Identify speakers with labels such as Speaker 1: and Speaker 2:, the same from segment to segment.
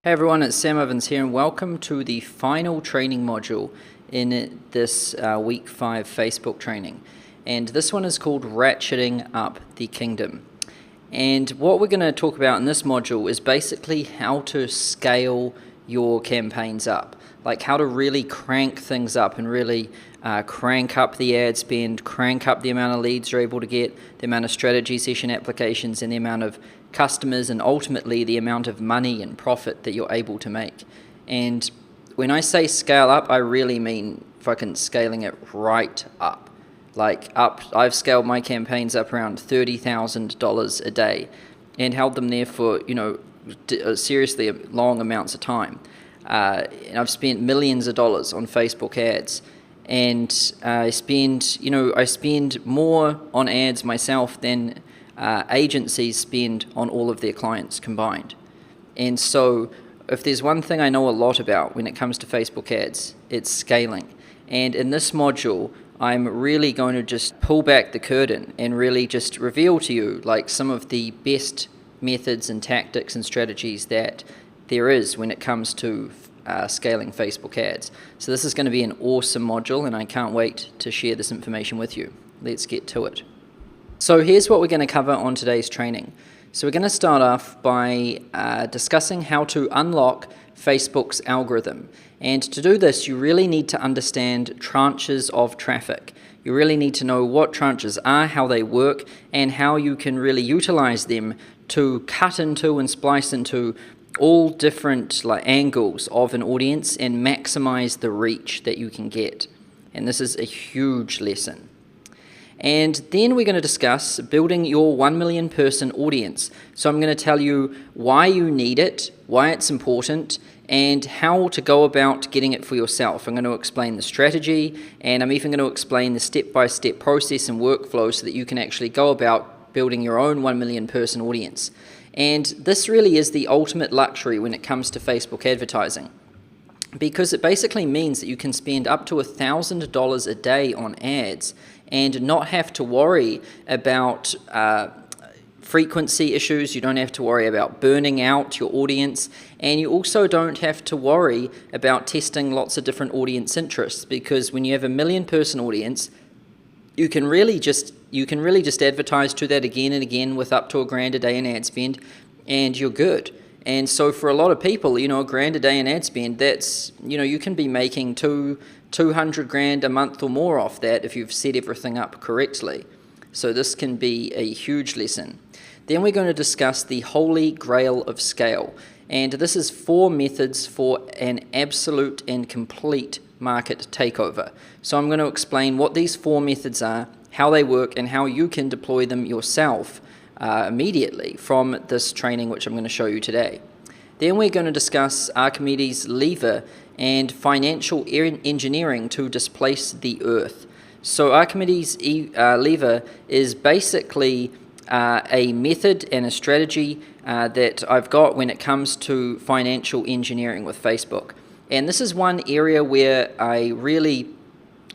Speaker 1: Hey everyone, it's Sam Evans here, and welcome to the final training module in this week 5 Facebook training. And this one is called Ratcheting Up the Kingdom. And what we're going to talk about in this module is basically how to scale your campaigns up, like how to really crank things up and really crank up the ad spend, crank up the amount of leads you're able to get, the amount of strategy session applications, and the amount of customers, and ultimately the amount of money and profit that you're able to make. And when I say scale up, I really mean fucking scaling it right up. Like up, I've scaled my campaigns up around $30,000 a day and held them there for, seriously long amounts of time. And I've spent millions of dollars on Facebook ads, and I spend more on ads myself than agencies spend on all of their clients combined. And so if there's one thing I know a lot about when it comes to Facebook ads, it's scaling. And in this module, I'm really going to just pull back the curtain and really just reveal to you like some of the best methods and tactics and strategies that there is when it comes to scaling Facebook ads. So this is going to be an awesome module, and I can't wait to share this information with you. Let's get to it. So here's what we're going to cover on today's training. So we're going to start off by discussing how to unlock Facebook's algorithm. And to do this, you really need to understand tranches of traffic. You really need to know what tranches are, how they work, and how you can really utilize them to cut into and splice into all different angles of an audience and maximize the reach that you can get. And this is a huge lesson. And then we're going to discuss building your 1 million person audience. So I'm going to tell you why you need it, why it's important, and how to go about getting it for yourself. I'm going to explain the strategy, and I'm even going to explain the step-by-step process and workflow so that you can actually go about building your own 1 million person audience. And this really is the ultimate luxury when it comes to Facebook advertising, because it basically means that you can spend up to $1,000 a day on ads and not have to worry about frequency issues. You don't have to worry about burning out your audience, and you also don't have to worry about testing lots of different audience interests, because when you have a 1 million person audience, you can really just advertise to that again and again with up to $1,000 a day in ad spend, and you're good. And so for a lot of people, $1,000 a day in ad spend, that's, you can be making $200,000 a month or more off that if you've set everything up correctly. So this can be a huge lesson. Then we're going to discuss the holy grail of scale. And this is 4 methods for an absolute and complete market takeover. So I'm going to explain what these 4 methods are, how they work, and how you can deploy them yourself immediately from this training, which I'm going to show you today. Then we're going to discuss Archimedes' lever and financial engineering to displace the earth. So Archimedes' lever is basically a method and a strategy that I've got when it comes to financial engineering with Facebook. And this is one area where I really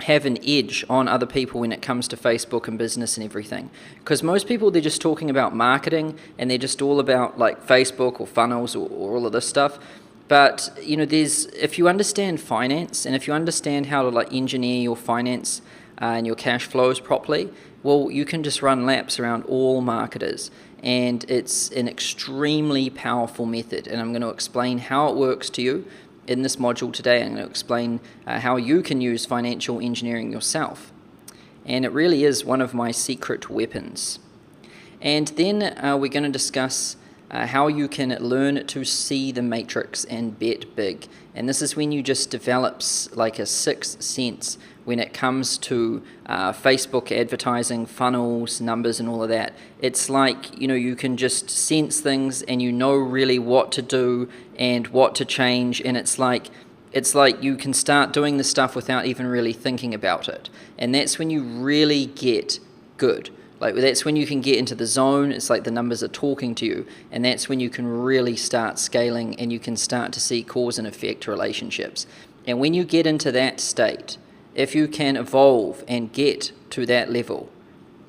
Speaker 1: have an edge on other people when it comes to Facebook and business and everything. Because most people, they're just talking about marketing, and they're just all about like Facebook or funnels or all of this stuff. But if you understand finance, and if you understand how to engineer your finance and your cash flows properly, well, you can just run laps around all marketers. And it's an extremely powerful method, and I'm going to explain how it works to you in this module today. I'm going to explain how you can use financial engineering yourself. And it really is one of my secret weapons. And then we're going to discuss how you can learn to see the matrix and bet big. And this is when you just develop like a sixth sense when it comes to Facebook advertising, funnels, numbers, and all of that. It's like, you can just sense things, and you know really what to do and what to change, and it's like you can start doing this stuff without even really thinking about it. And that's when you really get good. That's when you can get into the zone. It's like the numbers are talking to you, and that's when you can really start scaling, and you can start to see cause and effect relationships. And when you get into that state, if you can evolve and get to that level,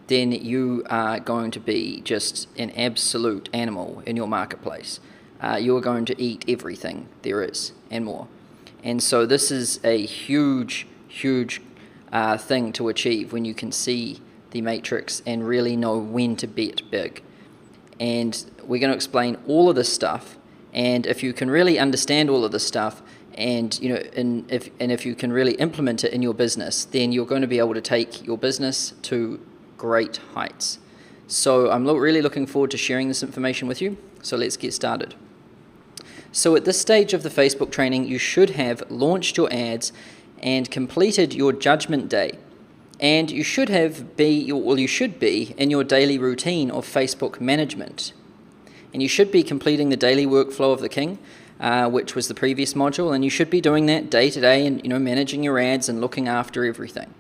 Speaker 1: then you are going to be just an absolute animal in your marketplace. you're going to eat everything there is and more. And so this is a huge, huge thing to achieve when you can see the matrix and really know when to bet big. And we're going to explain all of this stuff. And if you can really understand all of this stuff, and if you can really implement it in your business, then you're going to be able to take your business to great heights. So I'm really looking forward to sharing this information with you. So let's get started. So at this stage of the Facebook training, you should have launched your ads and completed your judgment day. And you should be in your daily routine of Facebook management. And you should be completing the daily workflow of the king, which was the previous module, and you should be doing that day to day and managing your ads and looking after everything.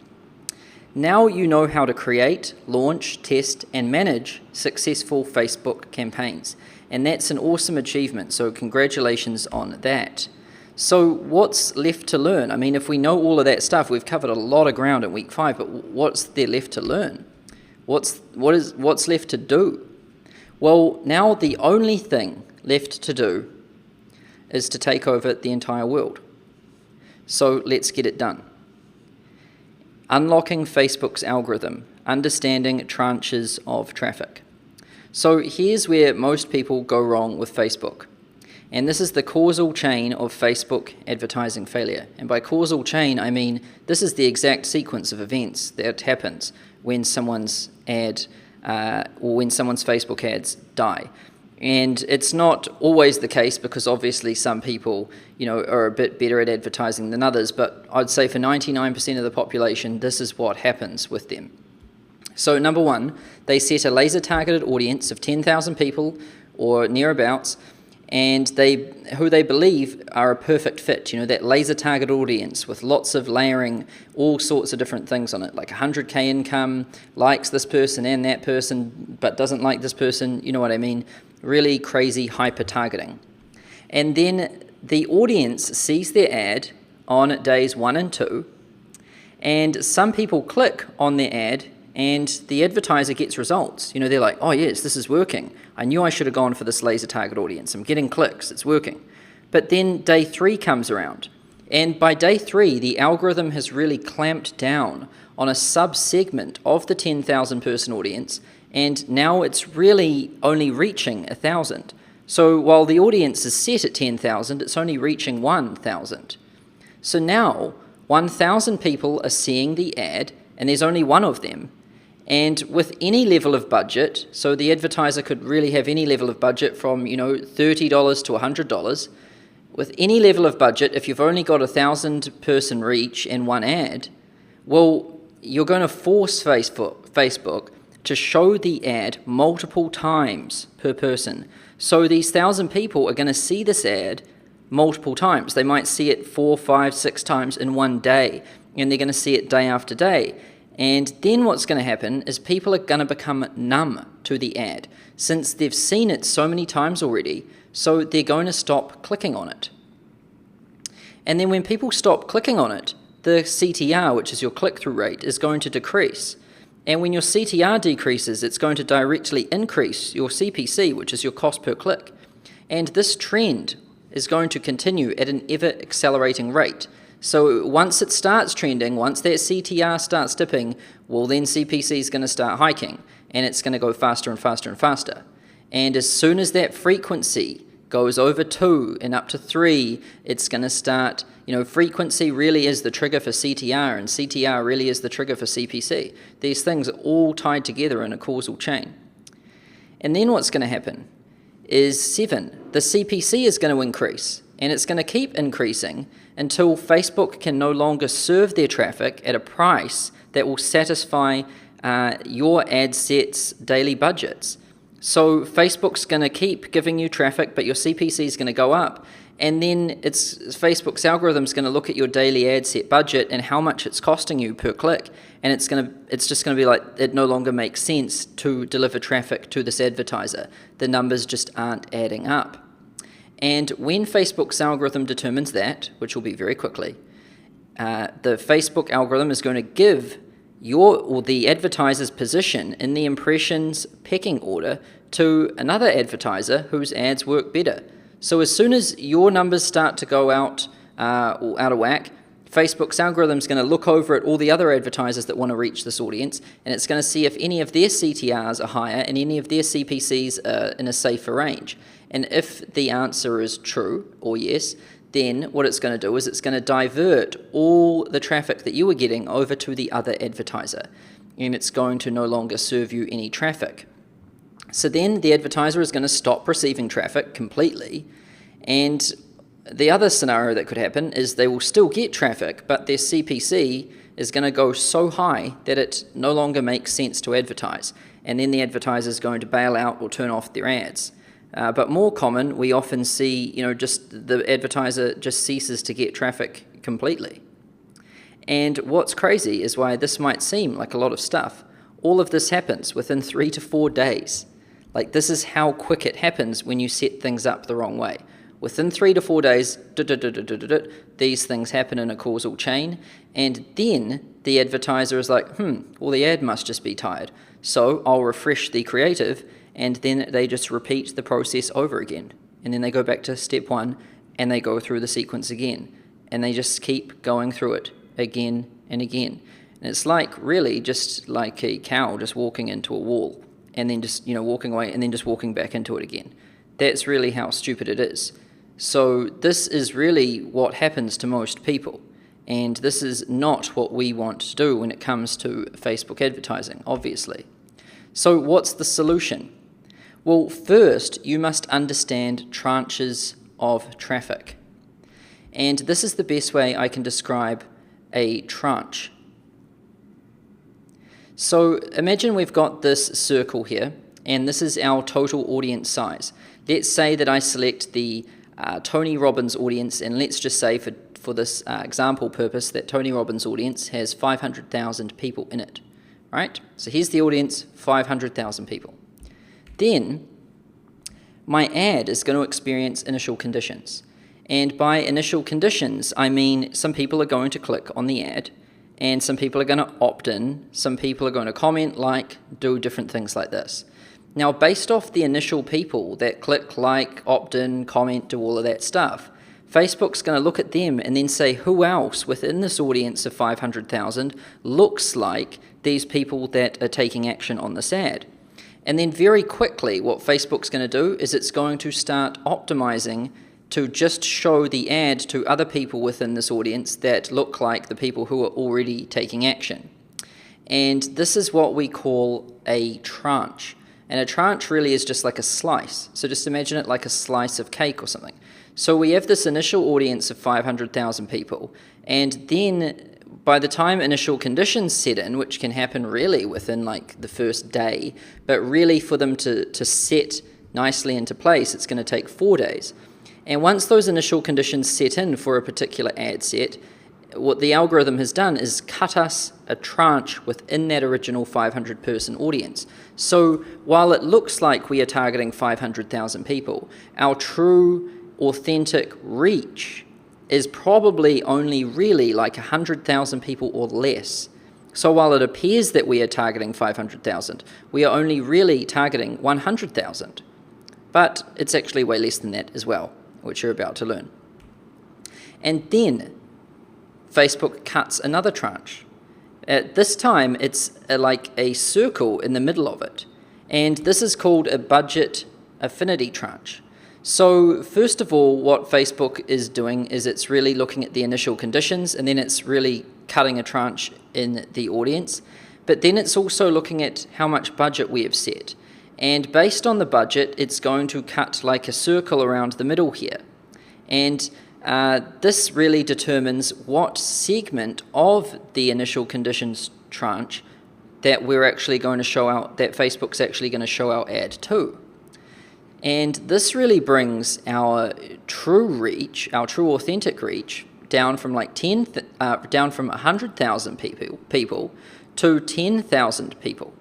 Speaker 1: Now you know how to create, launch, test, and manage successful Facebook campaigns. And that's an awesome achievement, so congratulations on that. So what's left to learn? I mean, if we know all of that stuff, we've covered a lot of ground in week 5, but what's there left to learn? What's left to do? Well, now the only thing left to do is to take over the entire world. So let's get it done. Unlocking Facebook's algorithm, understanding tranches of traffic. So here's where most people go wrong with Facebook. And this is the causal chain of Facebook advertising failure. And by causal chain, I mean this is the exact sequence of events that happens when someone's ad or when someone's Facebook ads die. And it's not always the case, because obviously some people, are a bit better at advertising than others, but I'd say for 99% of the population, this is what happens with them. So number one, they set a laser-targeted audience of 10,000 people or nearabouts, and who they believe are a perfect fit, that laser-targeted audience with lots of layering, all sorts of different things on it, like 100K income, likes this person and that person, but doesn't like this person, you know what I mean? Really crazy hyper-targeting. And then the audience sees their ad on days 1 and 2, and some people click on their ad and the advertiser gets results. They're like, oh yes, this is working. I knew I should have gone for this laser target audience. I'm getting clicks, it's working. But then day 3 comes around, and by day 3, the algorithm has really clamped down on a sub-segment of the 10,000 person audience, and now it's really only reaching 1,000. So while the audience is set at 10,000, it's only reaching 1,000. So now 1,000 people are seeing the ad, and there's only one of them. And with any level of budget, so the advertiser could really have any level of budget from $30 to $100. With any level of budget, if you've only got 1,000 person reach and one ad, well, you're going to force Facebook to show the ad multiple times per person. So these 1,000 people are going to see this ad multiple times. They might see it 4, 5, 6 times in one day, and they're going to see it day after day. And then what's going to happen is people are going to become numb to the ad, since they've seen it so many times already, so they're going to stop clicking on it. And then when people stop clicking on it, the CTR, which is your click-through rate, is going to decrease. And when your CTR decreases, it's going to directly increase your CPC, which is your cost per click. And this trend is going to continue at an ever-accelerating rate. So once it starts trending, once that CTR starts dipping, well, then CPC is going to start hiking, and it's going to go faster and faster and faster. And as soon as that frequency goes over 2 and up to 3, it's going to start, frequency really is the trigger for CTR, and CTR really is the trigger for CPC. These things are all tied together in a causal chain. And then what's going to happen is 7. The CPC is going to increase, and it's going to keep increasing until Facebook can no longer serve their traffic at a price that will satisfy your ad set's daily budgets. So Facebook's going to keep giving you traffic, but your CPC is going to go up, and then Facebook's algorithm is going to look at your daily ad set budget and how much it's costing you per click, and it's just going to be like, it no longer makes sense to deliver traffic to this advertiser. The numbers just aren't adding up. And when Facebook's algorithm determines that, which will be very quickly, the Facebook algorithm is going to give the advertiser's position in the impressions pecking order to another advertiser whose ads work better. So as soon as your numbers start to go out of whack, Facebook's algorithm is going to look over at all the other advertisers that want to reach this audience, and it's going to see if any of their CTRs are higher and any of their CPCs are in a safer range. And if the answer is true, or yes, then what it's going to do is it's going to divert all the traffic that you were getting over to the other advertiser, and it's going to no longer serve you any traffic. So then the advertiser is going to stop receiving traffic completely, and the other scenario that could happen is they will still get traffic, but their CPC is going to go so high that it no longer makes sense to advertise, and then the advertiser is going to bail out or turn off their ads. But more common, we often see, just the advertiser just ceases to get traffic completely. And what's crazy is why this might seem like a lot of stuff. All of this happens within 3 to 4 days. Like, this is how quick it happens when you set things up the wrong way. Within 3 to 4 days, these things happen in a causal chain, and then the advertiser is like, well, the ad must just be tired, so I'll refresh the creative, and then they just repeat the process over again. And then they go back to step 1, and they go through the sequence again, and they just keep going through it again and again. And it's like, really, just like a cow just walking into a wall, and then just, walking away, and then just walking back into it again. That's really how stupid it is. So this is really what happens to most people, and this is not what we want to do when it comes to Facebook advertising, obviously. So what's the solution? Well, first, you must understand tranches of traffic. And this is the best way I can describe a tranche. So imagine we've got this circle here, and this is our total audience size. Let's say that I select the Tony Robbins audience, and let's just say for this example purpose that Tony Robbins audience has 500,000 people in it, right? So here's the audience, 500,000 people. Then my ad is going to experience initial conditions. And by initial conditions, I mean some people are going to click on the ad, and some people are going to opt in, some people are going to comment, like, do different things like this. Now, based off the initial people that click, like, opt in, comment, do all of that stuff, Facebook's going to look at them and then say who else within this audience of 500,000 looks like these people that are taking action on this ad. And then very quickly, what Facebook's going to do is it's going to start optimizing to just show the ad to other people within this audience that look like the people who are already taking action. And this is what we call a tranche. And a tranche really is just like a slice. So just imagine it like a slice of cake or something. So we have this initial audience of 500,000 people, and then by the time initial conditions set in, which can happen really within like the first day, but really for them to set nicely into place, it's going to take 4 days. And once those initial conditions set in for a particular ad set, what the algorithm has done is cut us a tranche within that original 500-person audience. So while it looks like we are targeting 500,000 people, our true, authentic reach is probably only really like 100,000 people or less. So while it appears that we are targeting 500,000, we are only really targeting 100,000. But it's actually way less than that as well, which you're about to learn. And then Facebook cuts another tranche. At this time, it's like a circle in the middle of it. And this is called a budget affinity tranche. So first of all, what Facebook is doing is it's really looking at the initial conditions, and then it's really cutting a tranche in the audience. But then it's also looking at how much budget we have set. And based on the budget, it's going to cut like a circle around the middle here. And this really determines what segment of the initial conditions tranche that we're actually going to show out, that Facebook's actually going to show our ad to. And this really brings our true reach, our true authentic reach, down from like 100,000 people to 10,000 people.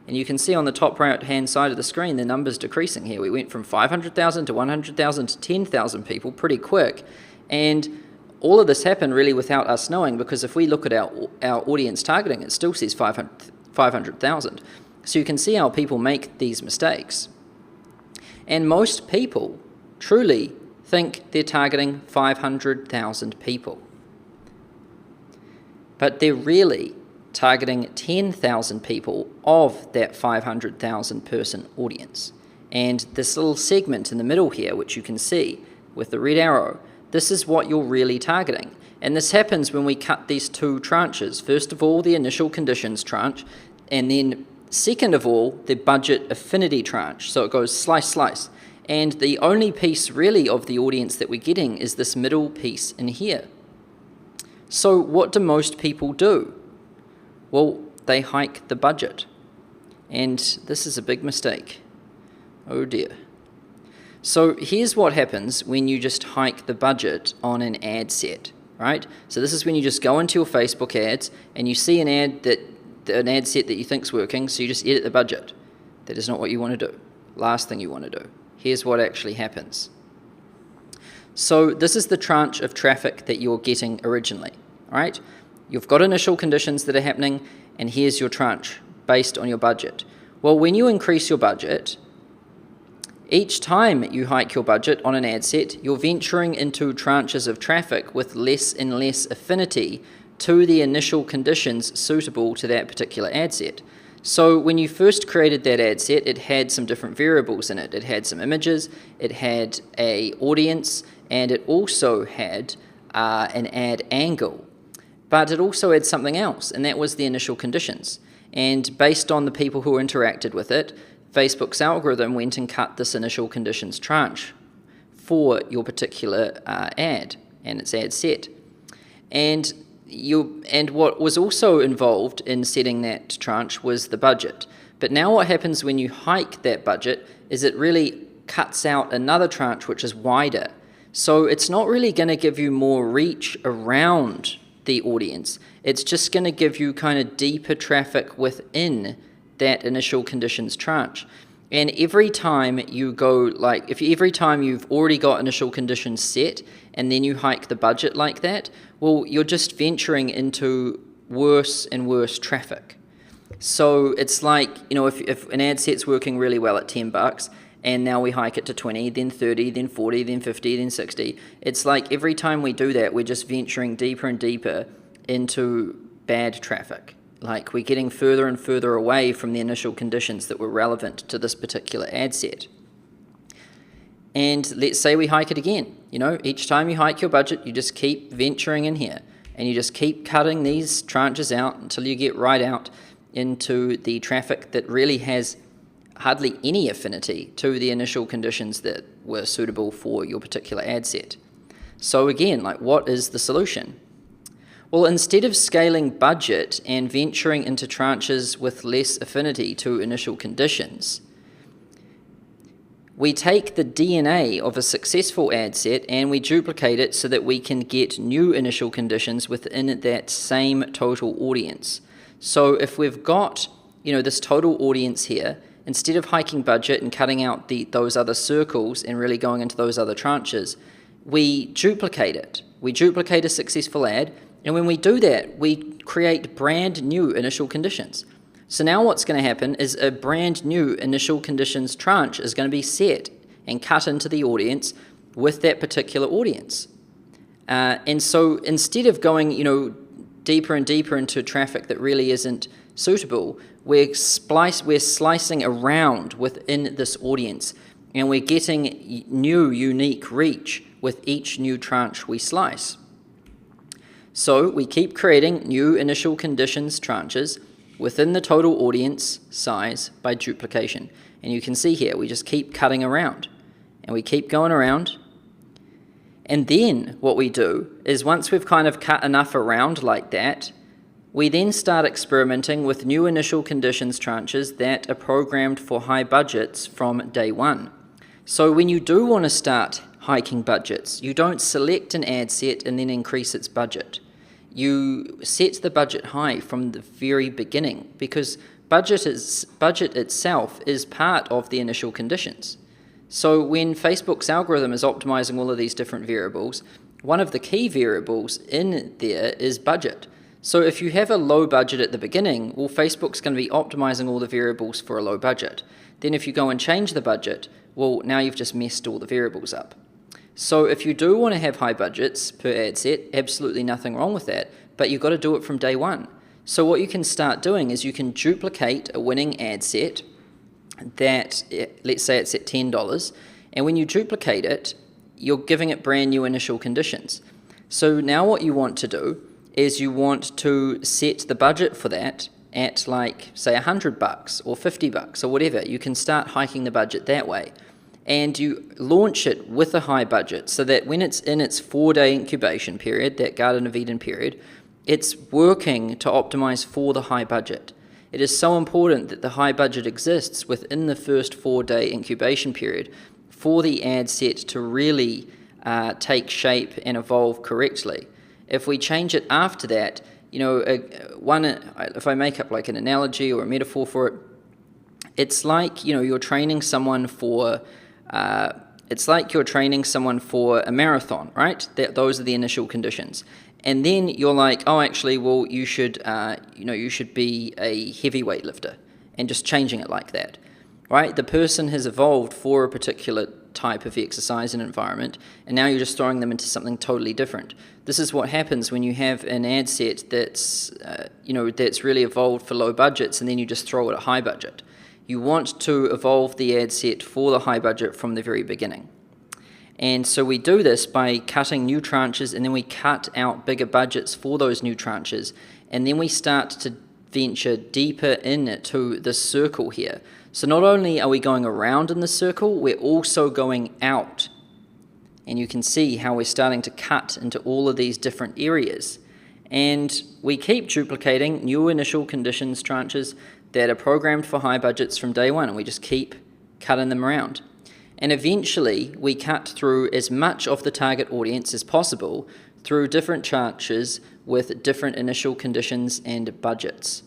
Speaker 1: And you can see on the top right-hand side of the screen, the numbers decreasing here. We went from 500,000 to 100,000 to 10,000 people pretty quick. And all of this happened really without us knowing, because if we look at our audience targeting, it still says 500,000. So you can see how people make these mistakes. And most people truly think they're targeting 500,000 people. But they're really targeting 10,000 people of that 500,000 person audience. And this little segment in the middle here, which you can see with the red arrow, this is what you're really targeting. And this happens when we cut these two tranches. First of all, the initial conditions tranche, and then second of all, the budget affinity tranche. So it goes slice, slice. And the only piece really of the audience that we're getting is this middle piece in here. So what do most people do? Well, they hike the budget. And this is a big mistake. Oh dear. So here's what happens when you just hike the budget on an ad set, right? So this is when you just go into your Facebook ads and you see an ad set that you think's working, so you just edit the budget. That is not what you want to do. Last thing you want to do. Here's what actually happens. So this is the tranche of traffic that you're getting originally, all right? You've got initial conditions that are happening, and here's your tranche based on your budget. Well, when you increase your budget, each time you hike your budget on an ad set, you're venturing into tranches of traffic with less and less affinity to the initial conditions suitable to that particular ad set. So when you first created that ad set, it had some different variables in it. It had some images, it had an audience, and it also had an ad angle. But it also had something else, and that was the initial conditions. And based on the people who interacted with it, Facebook's algorithm went and cut this initial conditions tranche for your particular ad and its ad set. And what was also involved in setting that tranche was the budget. But now what happens when you hike that budget is it really cuts out another tranche which is wider. So it's not really going to give you more reach around the audience. It's just going to give you kind of deeper traffic within that initial conditions tranche. And every time you go, every time you've already got initial conditions set and then you hike the budget like that, well, you're just venturing into worse and worse traffic. So it's like, if an ad set's working really well at $10 and now we hike it to 20, then 30, then 40, then 50, then 60, it's like every time we do that, we're just venturing deeper and deeper into bad traffic. Like we're getting further and further away from the initial conditions that were relevant to this particular ad set. And let's say we hike it again. Each time you hike your budget, you just keep venturing in here and you just keep cutting these tranches out until you get right out into the traffic that really has hardly any affinity to the initial conditions that were suitable for your particular ad set. So again, what is the solution? Well, instead of scaling budget and venturing into tranches with less affinity to initial conditions, we take the DNA of a successful ad set and we duplicate it so that we can get new initial conditions within that same total audience. So if we've got, this total audience here, instead of hiking budget and cutting out those other circles and really going into those other tranches, we duplicate it. We duplicate a successful ad. And when we do that, we create brand new initial conditions. So now what's going to happen is a brand new initial conditions tranche is going to be set and cut into the audience with that particular audience. And so instead of going, deeper and deeper into traffic that really isn't suitable, we're slicing around within this audience, and we're getting new, unique reach with each new tranche we slice. So we keep creating new initial conditions tranches within the total audience size by duplication. And you can see here, we just keep cutting around and we keep going around. And then what we do is once we've kind of cut enough around like that, we then start experimenting with new initial conditions tranches that are programmed for high budgets from day one. So when you do want to start hiking budgets, you don't select an ad set and then increase its budget. You set the budget high from the very beginning because budget itself is part of the initial conditions. So when Facebook's algorithm is optimizing all of these different variables, one of the key variables in there is budget. So if you have a low budget at the beginning, well, Facebook's going to be optimizing all the variables for a low budget. Then if you go and change the budget, well, now you've just messed all the variables up. So if you do want to have high budgets per ad set, absolutely nothing wrong with that, but you've got to do it from day one. So what you can start doing is you can duplicate a winning ad set that, let's say it's at $10, and when you duplicate it, you're giving it brand new initial conditions. So now what you want to do is you want to set the budget for that at like, say, $100 or $50 or whatever. You can start hiking the budget that way. And you launch it with a high budget so that when it's in its 4-day incubation period, that Garden of Eden period, it's working to optimize for the high budget. It is so important that the high budget exists within the first 4-day incubation period for the ad set to really take shape and evolve correctly. If we change it after that, if I make up like an analogy or a metaphor for it, it's like you're training someone for a marathon, right? Those are the initial conditions. And then you're like, oh, actually, well, you should be a heavyweight lifter, and just changing it like that, right? The person has evolved for a particular type of exercise and environment, and now you're just throwing them into something totally different. This is what happens when you have an ad set that's really evolved for low budgets, and then you just throw it at high budget. You want to evolve the ad set for the high budget from the very beginning. And so we do this by cutting new tranches, and then we cut out bigger budgets for those new tranches, and then we start to venture deeper into the circle here. So not only are we going around in the circle, we're also going out. And you can see how we're starting to cut into all of these different areas. And we keep duplicating new initial conditions tranches that are programmed for high budgets from day one, and we just keep cutting them around. And eventually, we cut through as much of the target audience as possible through different tranches with different initial conditions and budgets.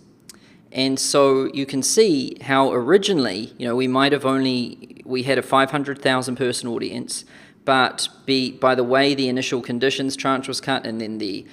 Speaker 1: And so you can see how originally, we had a 500,000 person audience, but by the way the initial conditions tranche was cut and then the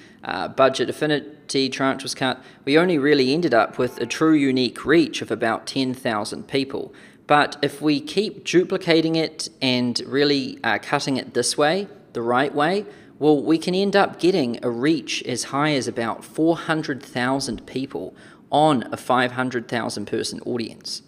Speaker 1: budget affinity tranche was cut, we only really ended up with a true unique reach of about 10,000 people. But if we keep duplicating it and really cutting it this way, the right way, well, we can end up getting a reach as high as about 400,000 people on a 500,000 person audience.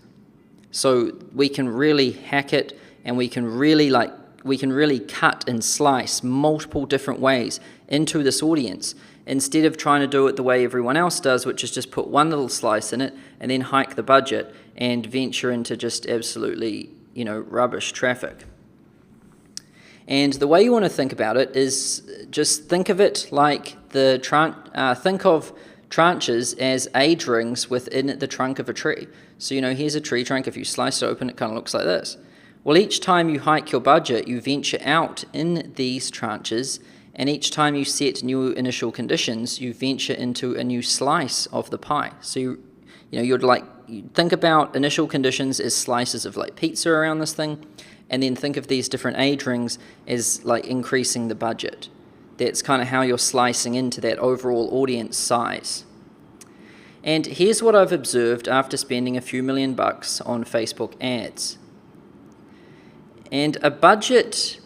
Speaker 1: So we can really hack it, and we can really cut and slice multiple different ways into this audience instead of trying to do it the way everyone else does, which is just put one little slice in it and then hike the budget and venture into just absolutely, rubbish traffic. And the way you want to think about it is just think of it like think of tranches as age rings within the trunk of a tree. So, here's a tree trunk. If you slice it open, it kind of looks like this. Well, each time you hike your budget, you venture out in these tranches, and each time you set new initial conditions, you venture into a new slice of the pie. So you'd think about initial conditions as slices of like pizza around this thing, and then think of these different age rings as like increasing the budget. That's kind of how you're slicing into that overall audience size. And here's what I've observed after spending a few $1 million on Facebook ads. And a budget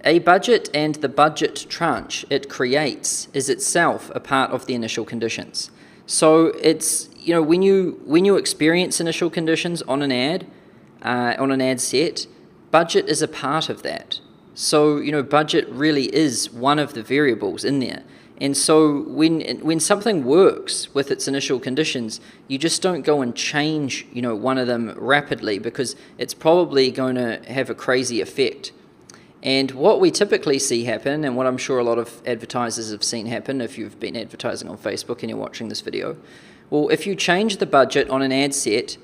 Speaker 1: and the budget tranche it creates is itself a part of the initial conditions. So it's, when you experience initial conditions on an ad set, budget is a part of that. So, budget really is one of the variables in there. And so when something works with its initial conditions, you just don't go and change, one of them rapidly, because it's probably going to have a crazy effect. And what we typically see happen, and what I'm sure a lot of advertisers have seen happen if you've been advertising on Facebook and you're watching this video, well, if you change the budget on an ad set,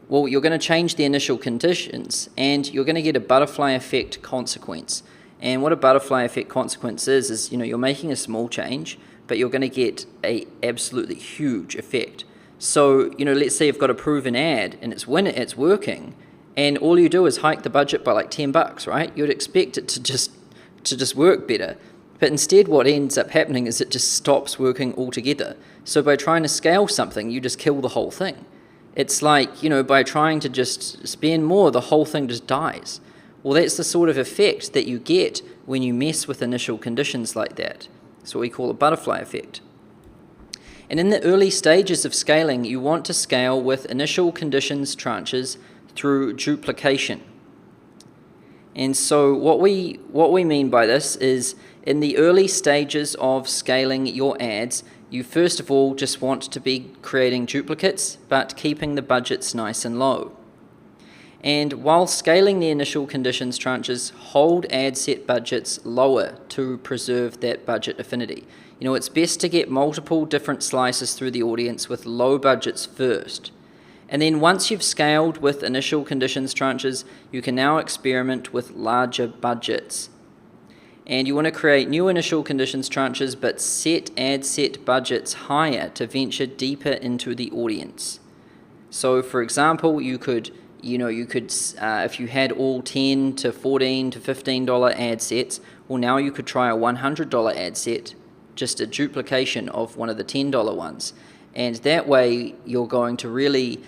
Speaker 1: well, you're going to change the initial conditions, and you're going to get a butterfly effect consequence. And what a butterfly effect consequence is you're making a small change, but you're going to get a absolutely huge effect. So, let's say you've got a proven ad, and it's working, and all you do is hike the budget by like $10, right? You'd expect it to just work better. But instead what ends up happening is it just stops working altogether. So by trying to scale something, you just kill the whole thing. It's like, by trying to just spend more, the whole thing just dies. Well, that's the sort of effect that you get when you mess with initial conditions like that. It's what we call a butterfly effect. And in the early stages of scaling, you want to scale with initial conditions tranches through duplication. And so what we mean by this is, in the early stages of scaling your ads, you first of all just want to be creating duplicates, but keeping the budgets nice and low. And while scaling the initial conditions tranches, hold ad set budgets lower to preserve that budget affinity. It's best to get multiple different slices through the audience with low budgets first. And then once you've scaled with initial conditions tranches, you can now experiment with larger budgets. And you want to create new initial conditions tranches, but set ad set budgets higher to venture deeper into the audience. So for example, you could if you had all $10 to $14 to $15 ad sets, well, now you could try a $100 ad set, just a duplication of one of the $10 ones. And that way you're going to really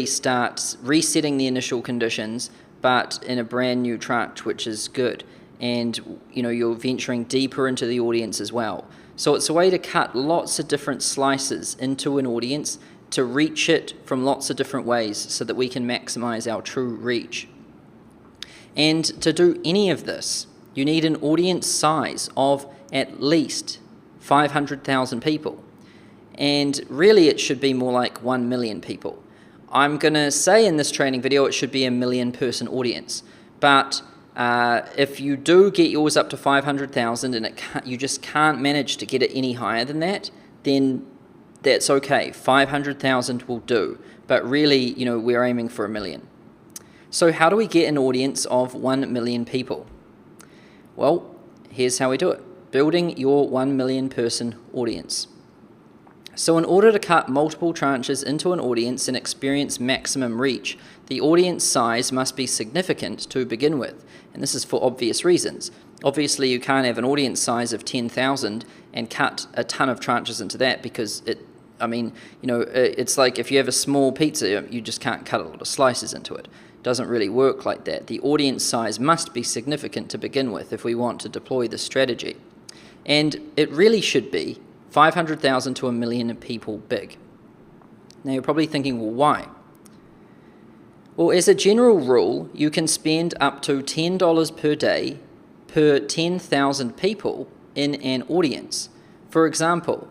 Speaker 1: start resetting the initial conditions, but in a brand new tranche, which is good. And you're venturing deeper into the audience as well. So it's a way to cut lots of different slices into an audience to reach it from lots of different ways so that we can maximize our true reach. And to do any of this, you need an audience size of at least 500,000 people. And really it should be more like 1 million people. I'm going to say in this training video it should be a 1 million person audience. But if you do get yours up to 500,000 and you just can't manage to get it any higher than that, then that's okay. 500,000 will do. But really, we're aiming for 1 million. So how do we get an audience of 1 million people? Well, here's how we do it. Building your 1 million person audience. So in order to cut multiple tranches into an audience and experience maximum reach, the audience size must be significant to begin with. And this is for obvious reasons. Obviously, you can't have an audience size of 10,000 and cut a ton of tranches into that, because it's like if you have a small pizza, you just can't cut a lot of slices into it. It doesn't really work like that. The audience size must be significant to begin with if we want to deploy this strategy. And it really should be 500,000 to 1 million people big. Now you're probably thinking, well, why? Well, as a general rule, you can spend up to $10 per day per 10,000 people in an audience. For example,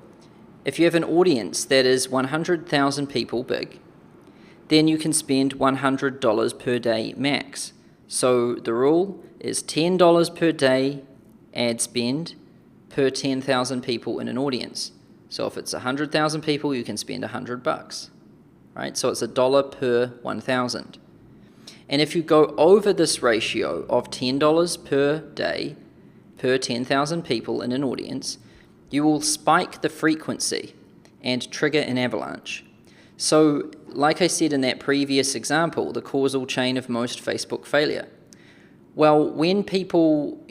Speaker 1: if you have an audience that is 100,000 people big, then you can spend $100 per day max. So the rule is $10 per day ad spend per 10,000 people in an audience. So if it's 100,000 people, you can spend $100, right? So it's $1 per 1,000. And if you go over this ratio of $10 per day per 10,000 people in an audience, you will spike the frequency and trigger an avalanche. So, like I said in that previous example, the causal chain of most Facebook failure. Well, when people,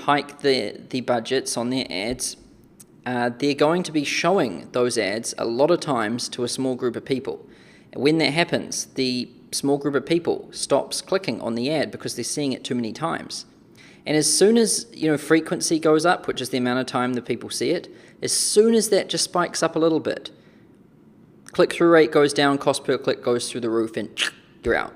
Speaker 1: hike the budgets on their ads, they're going to be showing those ads a lot of times to a small group of people. And when that happens, the small group of people stops clicking on the ad because they're seeing it too many times. And as soon as, frequency goes up, which is the amount of time that people see it, as soon as that just spikes up a little bit, click-through rate goes down, cost per click goes through the roof, and you're out.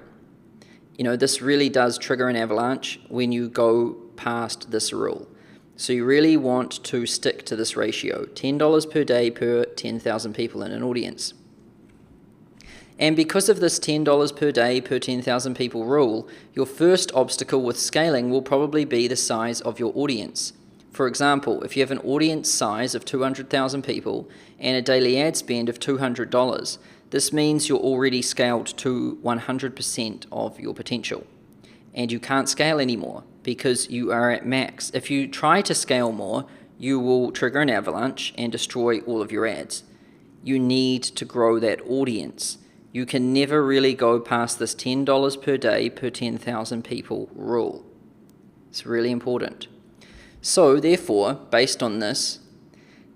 Speaker 1: This really does trigger an avalanche when you go past this rule. So you really want to stick to this ratio, $10 per day per 10,000 people in an audience. And because of this $10 per day per 10,000 people rule, your first obstacle with scaling will probably be the size of your audience. For example, if you have an audience size of 200,000 people and a daily ad spend of $200, this means you're already scaled to 100% of your potential. And you can't scale anymore because you are at max. If you try to scale more, you will trigger an avalanche and destroy all of your ads. You need to grow that audience. You can never really go past this $10 per day per 10,000 people rule. It's really important. So, therefore, based on this,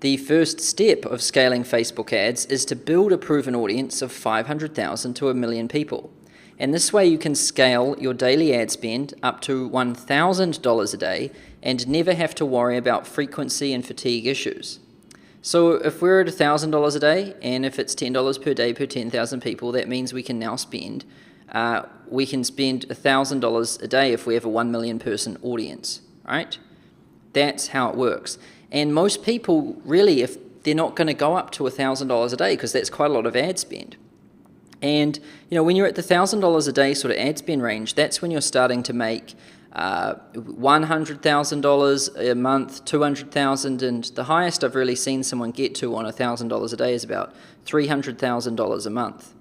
Speaker 1: the first step of scaling Facebook ads is to build a proven audience of 500,000 to 1 million people. And this way you can scale your daily ad spend up to $1,000 a day and never have to worry about frequency and fatigue issues. So if we're at $1,000 a day, and if it's $10 per day per 10,000 people, that means we can now spend $1,000 a day if we have a 1 million person audience, right? That's how it works. And most people really, if they're not going to go up to $1,000 a day, because that's quite a lot of ad spend. And when you're at the $1,000 a day sort of ad spend range, that's when you're starting to make $100,000 a month, $200,000, and the highest I've really seen someone get to on $1,000 a day is about $300,000 a month.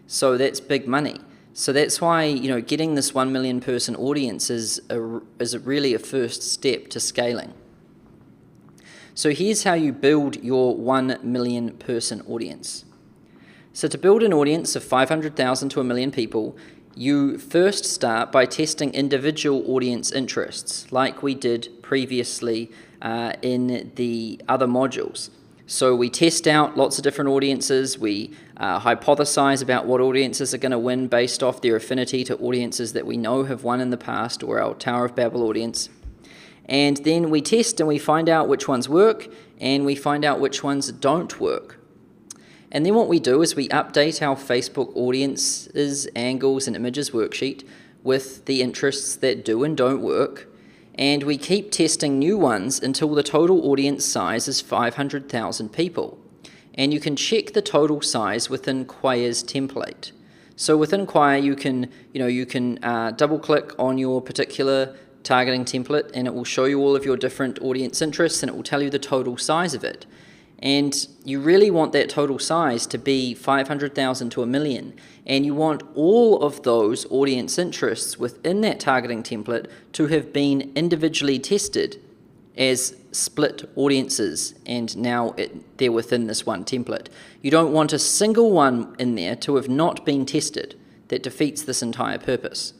Speaker 1: So that's big money. So that's why getting this 1 million person audience is really a first step to scaling. So here's how you build your 1 million person audience. So to build an audience of 500,000 to 1 million people, you first start by testing individual audience interests, like we did previously in the other modules. So we test out lots of different audiences, we hypothesize about what audiences are going to win based off their affinity to audiences that we know have won in the past, or our Tower of Babel audience. And then we test and we find out which ones work, and we find out which ones don't work. And then what we do is we update our Facebook audiences, angles, and images worksheet with the interests that do and don't work, and we keep testing new ones until the total audience size is 500,000 people. And you can check the total size within Quaya's template. So within Quaya, you can double-click on your particular targeting template, and it will show you all of your different audience interests, and it will tell you the total size of it. And you really want that total size to be 500,000 to 1 million. And you want all of those audience interests within that targeting template to have been individually tested as split audiences, and now they're within this one template. You don't want a single one in there to have not been tested. That defeats this entire purpose.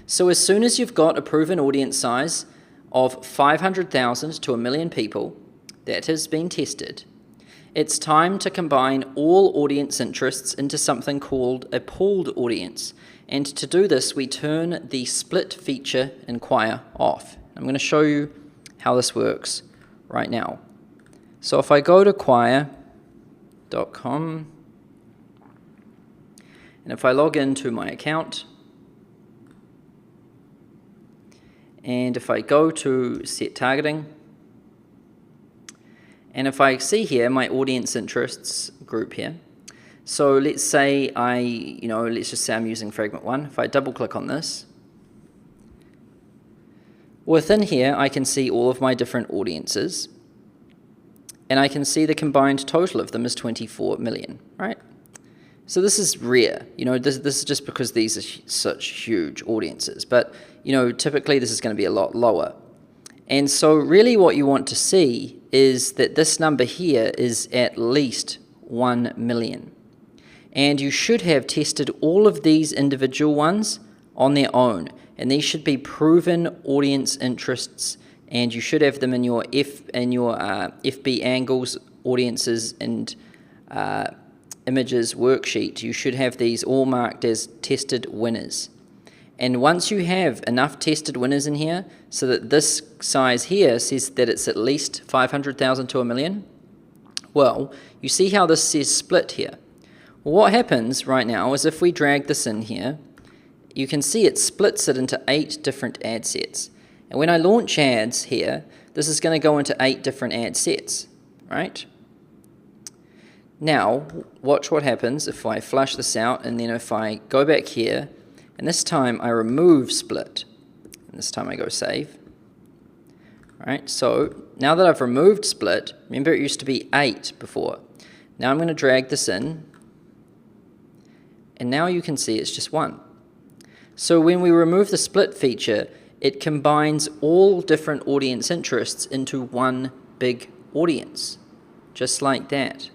Speaker 1: So as soon as you've got a proven audience size of 500,000 to 1 million people, that has been tested, it's time to combine all audience interests into something called a pooled audience. And to do this, we turn the split feature in Quaya off. I'm going to show you how this works right now. So if I go to quaya.com, and if I log into my account, and if I go to set targeting, and if I see here my audience interests group here, so let's say let's just say I'm using fragment 1. If I double click on this, within here I can see all of my different audiences, and I can see the combined total of them is 24 million, right? So this is rare, this is just because these are such huge audiences, but typically this is going to be a lot lower. And so really what you want to see is that this number here is at least 1 million. And you should have tested all of these individual ones on their own. And these should be proven audience interests, and you should have them in your FB angles, audiences, and images worksheet. You should have these all marked as tested winners. And once you have enough tested winners in here, so that this size here says that it's at least 500,000 to 1 million, well, you see how this says split here. Well, what happens right now is if we drag this in here, you can see it splits it into 8 different ad sets. And when I launch ads here, this is going to go into 8 different ad sets, right? Now, watch what happens if I flush this out, and then if I go back here, and this time I remove split, and this time I go save. All right, so now that I've removed split, remember it used to be 8 before. Now I'm going to drag this in, and now you can see it's just 1. So when we remove the split feature, it combines all different audience interests into one big audience, just like that.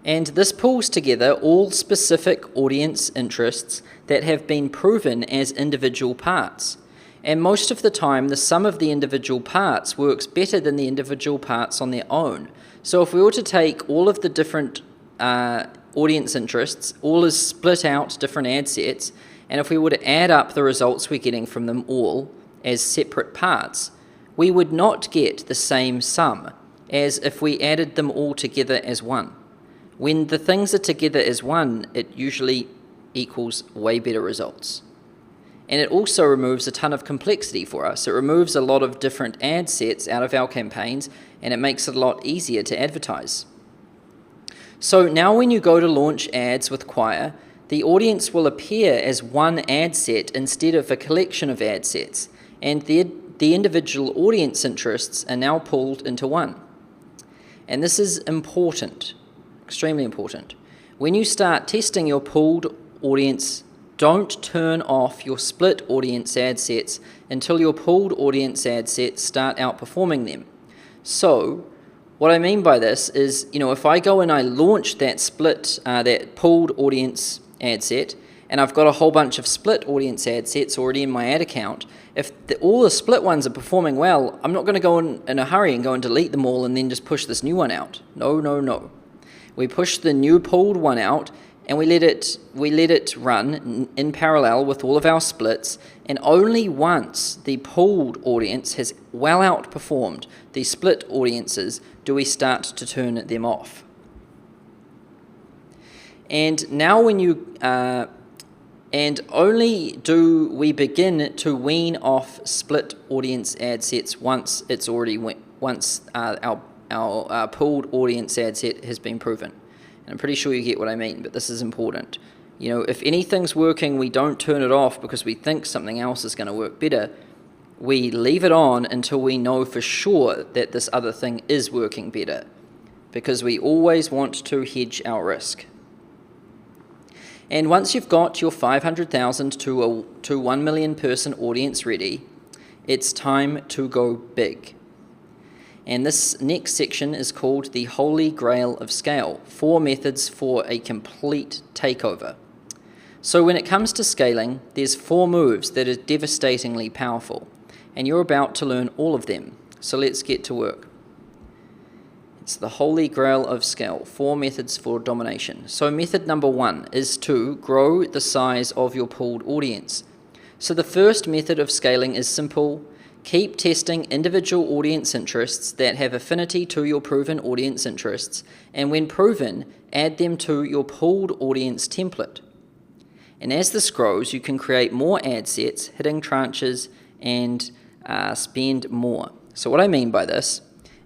Speaker 1: And this pulls together all specific audience interests that have been proven as individual parts. And most of the time, the sum of the individual parts works better than the individual parts on their own. So if we were to take all of the different audience interests, all is split out different ad sets, and if we were to add up the results we're getting from them all as separate parts, we would not get the same sum as if we added them all together as one. When the things are together as one, it usually equals way better results. And it also removes a ton of complexity for us. It removes a lot of different ad sets out of our campaigns, and it makes it a lot easier to advertise. So now when you go to launch ads with Quire, the audience will appear as one ad set instead of a collection of ad sets, and the individual audience interests are now pulled into one. And this is important, extremely important. When you start testing your pooled audience, don't turn off your split audience ad sets until your pooled audience ad sets start outperforming them. So, what I mean by this is, if I go and I launch that that pooled audience ad set, and I've got a whole bunch of split audience ad sets already in my ad account, if all the split ones are performing well, I'm not going to go in a hurry and go and delete them all and then just push this new one out. No. We push the new pooled one out, and we let it run in parallel with all of our splits, and only once the pooled audience has well outperformed the split audiences do we start to turn them off. And now and only do we begin to wean off split audience ad sets once our pooled audience ad set has been proven. And I'm pretty sure you get what I mean, but this is important. If anything's working, we don't turn it off because we think something else is going to work better. We leave it on until we know for sure that this other thing is working better, because we always want to hedge our risk. And once you've got your 500,000 to 1 million person audience ready, it's time to go big. And this next section is called the Holy Grail of Scale, 4 methods for a complete takeover. So when it comes to scaling, there's 4 moves that are devastatingly powerful, and you're about to learn all of them. So let's get to work. It's the Holy Grail of Scale, 4 methods for domination. So method number 1 is to grow the size of your pooled audience. So the first method of scaling is simple. Keep testing individual audience interests that have affinity to your proven audience interests, and when proven, add them to your pooled audience template. And as this grows, you can create more ad sets, hitting tranches, and spend more. So what I mean by this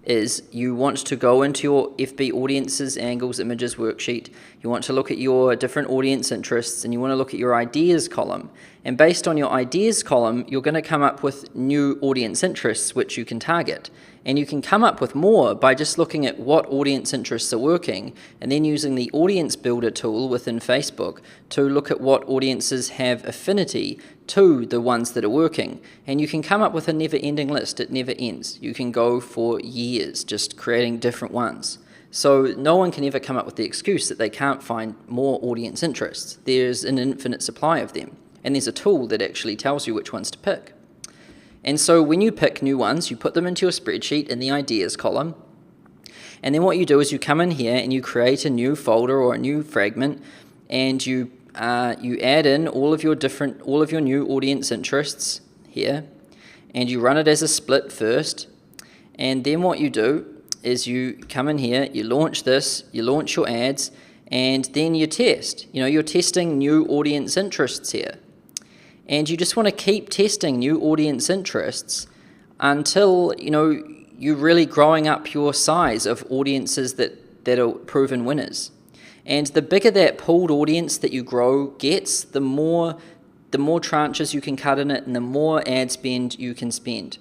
Speaker 1: is you want to go into your FB audiences, angles, images worksheet. You want to look at your different audience interests, and you want to look at your ideas column. And based on your ideas column, you're going to come up with new audience interests which you can target. And you can come up with more by just looking at what audience interests are working, and then using the audience builder tool within Facebook to look at what audiences have affinity to the ones that are working. And you can come up with a never-ending list. It never ends. You can go for years just creating different ones. So no one can ever come up with the excuse that they can't find more audience interests. There's an infinite supply of them. And there's a tool that actually tells you which ones to pick. And so when you pick new ones, you put them into your spreadsheet in the ideas column. And then what you do is you come in here and you create a new folder or a new fragment, and you add in all of your new audience interests here, and you run it as a split first. And then what you do is you come in here, you launch this, you launch your ads, and then you test. You're testing new audience interests here. And you just want to keep testing new audience interests until, you're really growing up your size of audiences that are proven winners. And the bigger that pooled audience that you grow gets, the more tranches you can cut in it and the more ad spend you can spend.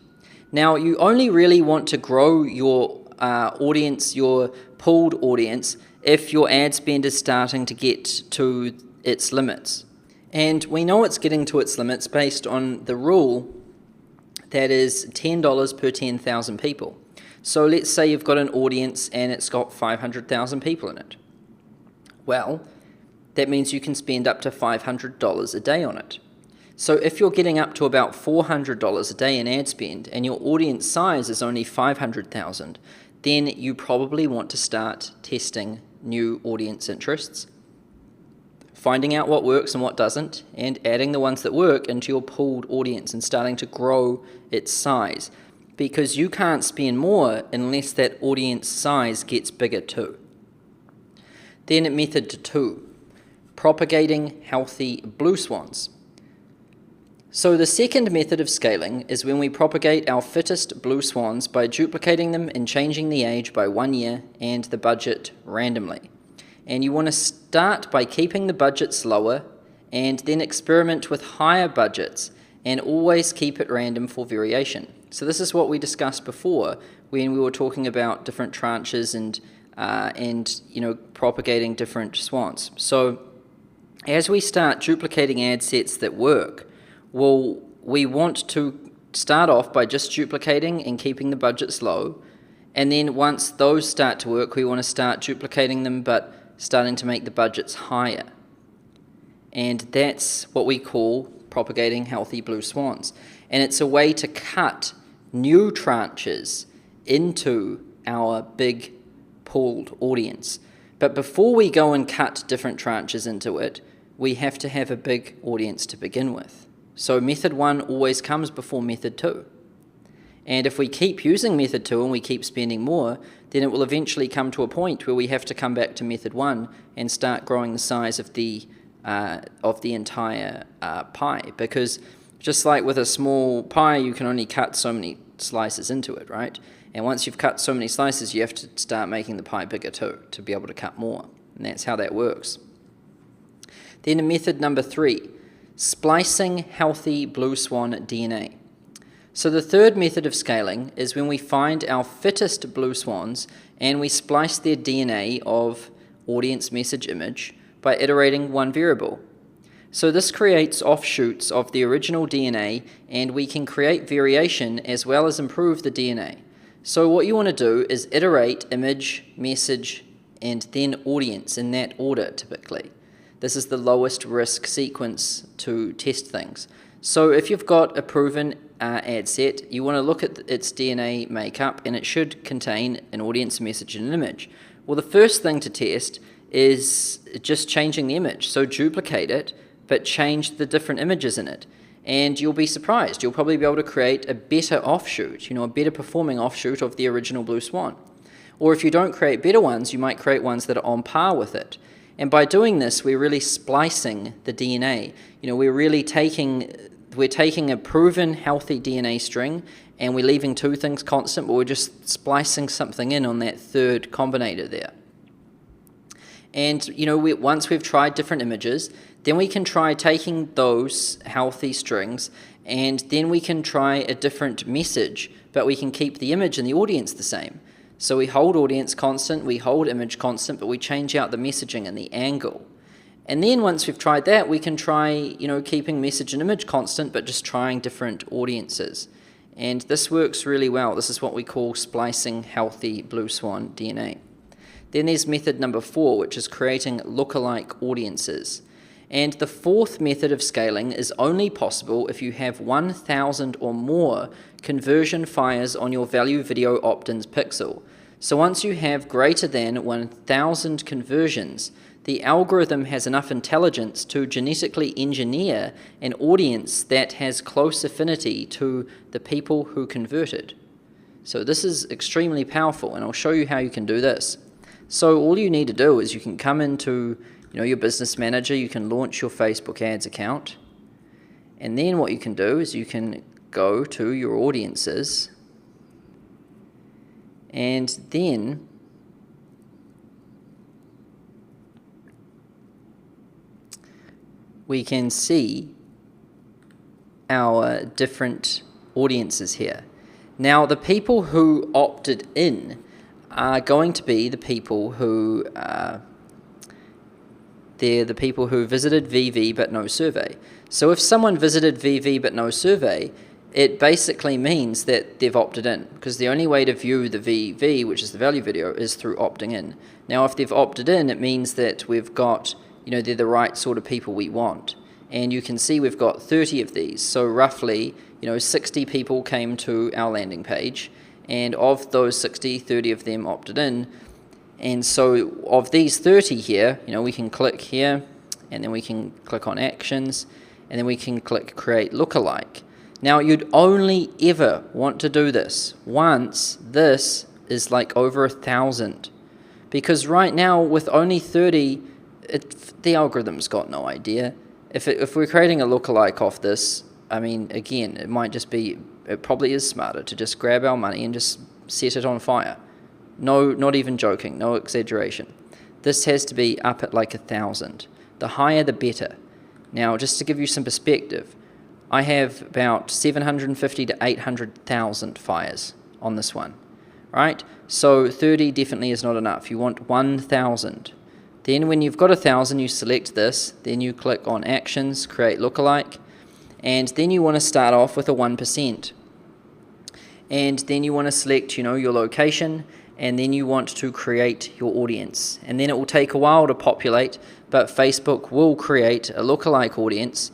Speaker 1: Now, you only really want to grow your audience, your pooled audience, if your ad spend is starting to get to its limits. And we know it's getting to its limits based on the rule that is $10 per 10,000 people. So let's say you've got an audience and it's got 500,000 people in it. Well, that means you can spend up to $500 a day on it. So if you're getting up to about $400 a day in ad spend and your audience size is only 500,000, then you probably want to start testing new audience interests, finding out what works and what doesn't, and adding the ones that work into your pooled audience and starting to grow its size, because you can't spend more unless that audience size gets bigger too. Then method 2, propagating healthy blue swans. So the second method of scaling is when we propagate our fittest blue swans by duplicating them and changing the age by 1 year and the budget randomly. And you want to start by keeping the budgets lower and then experiment with higher budgets and always keep it random for variation. So this is what we discussed before when we were talking about different tranches and propagating different swans. So as we start duplicating ad sets that work, well, we want to start off by just duplicating and keeping the budgets low, and then once those start to work, we want to start duplicating them but starting to make the budgets higher. And that's what we call propagating healthy blue swans. And it's a way to cut new tranches into our big pooled audience. But before we go and cut different tranches into it, we have to have a big audience to begin with. So method 1 always comes before method 2. And if we keep using method 2 and we keep spending more, then it will eventually come to a point where we have to come back to method 1 and start growing the size of the entire pie. Because just like with a small pie, you can only cut so many slices into it, right? And once you've cut so many slices, you have to start making the pie bigger too, to be able to cut more. And that's how that works. Then method number 3, splicing healthy blue swan DNA. So the third method of scaling is when we find our fittest blue swans and we splice their DNA of audience message image by iterating one variable. So this creates offshoots of the original DNA, and we can create variation as well as improve the DNA. So what you want to do is iterate image, message, and then audience in that order typically. This is the lowest risk sequence to test things. So if you've got a proven ad set, you want to look at its DNA makeup, and it should contain an audience, message, and an image. Well, the first thing to test is just changing the image. So duplicate it, but change the different images in it. And you'll be surprised. You'll probably be able to create a better offshoot, a better performing offshoot of the original blue swan. Or if you don't create better ones, you might create ones that are on par with it. And by doing this, we're really splicing the DNA. We're taking a proven healthy DNA string, and we're leaving two things constant, but we're just splicing something in on that third combinator there. And once we've tried different images, then we can try taking those healthy strings, and then we can try a different message, but we can keep the image and the audience the same. So we hold audience constant, we hold image constant, but we change out the messaging and the angle. And then once we've tried that, we can try, keeping message and image constant, but just trying different audiences. And this works really well. This is what we call splicing healthy blue swan DNA. Then there's method number 4, which is creating lookalike audiences. And the fourth method of scaling is only possible if you have 1,000 or more conversion fires on your value video opt-ins pixel. So once you have greater than 1,000 conversions, the algorithm has enough intelligence to genetically engineer an audience that has close affinity to the people who converted. So this is extremely powerful, and I'll show you how you can do this. So all you need to do is you can come into your business manager, you can launch your Facebook ads account, and then what you can do is you can go to your audiences, and then we can see our different audiences here. Now, the people who opted in are going to be the people who they're the people who visited VV but no survey. So if someone visited VV but no survey, it basically means that they've opted in, because the only way to view the VV, which is the value video, is through opting in. Now, if they've opted in, it means that we've got, they're the right sort of people we want. and you can see we've got 30 of these. So roughly, 60 people came to our landing page, and of those 60, 30 of them opted in. And so of these 30 here, we can click here, and then we can click on actions, and then we can click create lookalike. Now, you'd only ever want to do this once this is like over 1,000, because right now with only 30, the algorithm's got no idea. If we're creating a lookalike off this, I mean, again, it probably is smarter to just grab our money and just set it on fire. No, not even joking, no exaggeration. This has to be up at like 1,000. The higher the better. Now, just to give you some perspective, I have about 750 to 800,000 fires on this one, right? So 30 definitely is not enough. You want 1,000. Then when you've got 1,000, you select this, then you click on actions, create lookalike, and then you want to start off with a 1%. And then you want to select, your location, and then you want to create your audience. And then it will take a while to populate, but Facebook will create a lookalike audience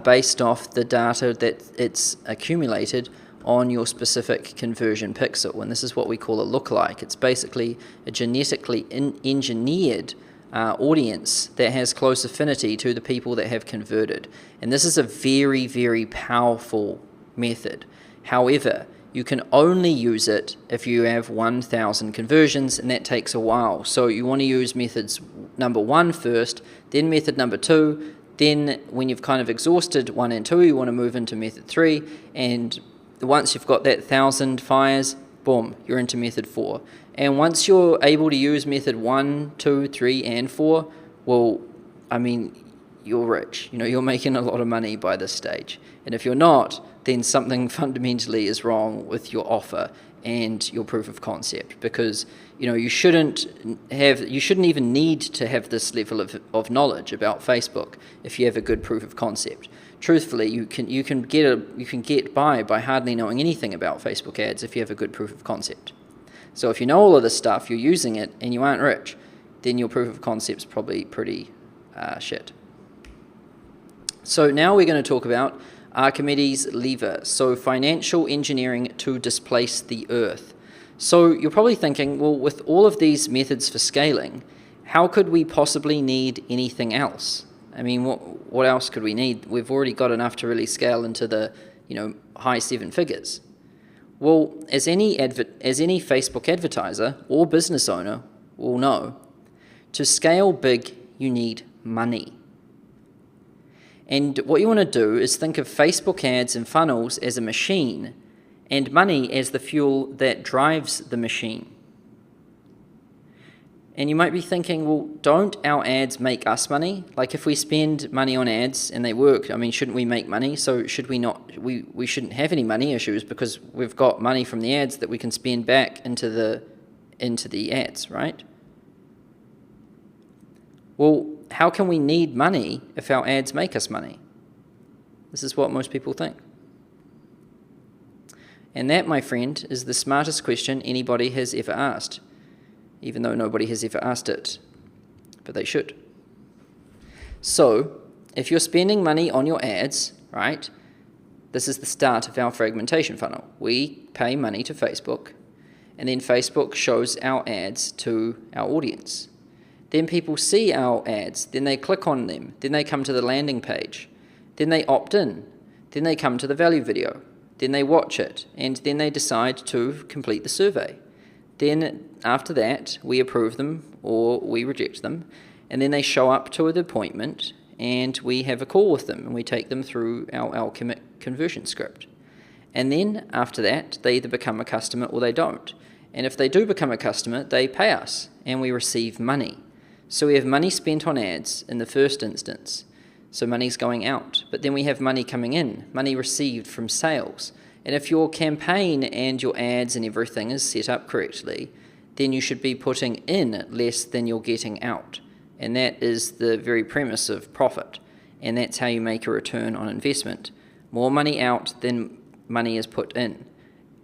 Speaker 1: based off the data that it's accumulated on your specific conversion pixel. And this is what we call a lookalike. It's basically a genetically engineered audience that has close affinity to the people that have converted. And this is a very, very powerful method. However, you can only use it if you have 1,000 conversions, and that takes a while. So you want to use methods number 1 first, then method number 2, then when you've kind of exhausted 1 and 2, you want to move into method 3, and once you've got that 1,000 fires, boom, you're into method 4. And once you're able to use method 1, 2, 3, and 4, well, I mean, you're rich. You're making a lot of money by this stage. And if you're not, then something fundamentally is wrong with your offer and your proof of concept, because you shouldn't even need to have this level of knowledge about Facebook if you have a good proof of concept. Truthfully, you can get by hardly knowing anything about Facebook ads if you have a good proof of concept. So if you know all of this stuff, you're using it, and you aren't rich, then your proof of concept's probably pretty shit. So now we're going to talk about Archimedes' lever, so financial engineering to displace the earth. So you're probably thinking, well, with all of these methods for scaling, how could we possibly need anything else? I mean, what else could we need? We've already got enough to really scale into the high 7 figures. Well, as any Facebook advertiser or business owner will know, to scale big, you need money. And what you want to do is think of Facebook ads and funnels as a machine, and money as the fuel that drives the machine. And you might be thinking, well, don't our ads make us money? Like, if we spend money on ads and they work, I mean, shouldn't we make money? So should we not? We shouldn't have any money issues because we've got money from the ads that we can spend back into the ads, right? Well, how can we need money if our ads make us money? This is what most people think. And that, my friend, is the smartest question anybody has ever asked, even though nobody has ever asked it, but they should. So, if you're spending money on your ads, right, this is the start of our fragmentation funnel. We pay money to Facebook, and then Facebook shows our ads to our audience. Then people see our ads, then they click on them, then they come to the landing page, then they opt in, then they come to the value video, then they watch it, and then they decide to complete the survey. Then after that, we approve them or we reject them, and then they show up to the appointment, and we have a call with them, and we take them through our Alchemic conversion script. And then after that, they either become a customer or they don't. And if they do become a customer, they pay us, and we receive money. So we have money spent on ads in the first instance. So money's going out, but then we have money coming in, money received from sales. And if your campaign and your ads and everything is set up correctly, then you should be putting in less than you're getting out. And that is the very premise of profit. And that's how you make a return on investment. More money out than money is put in.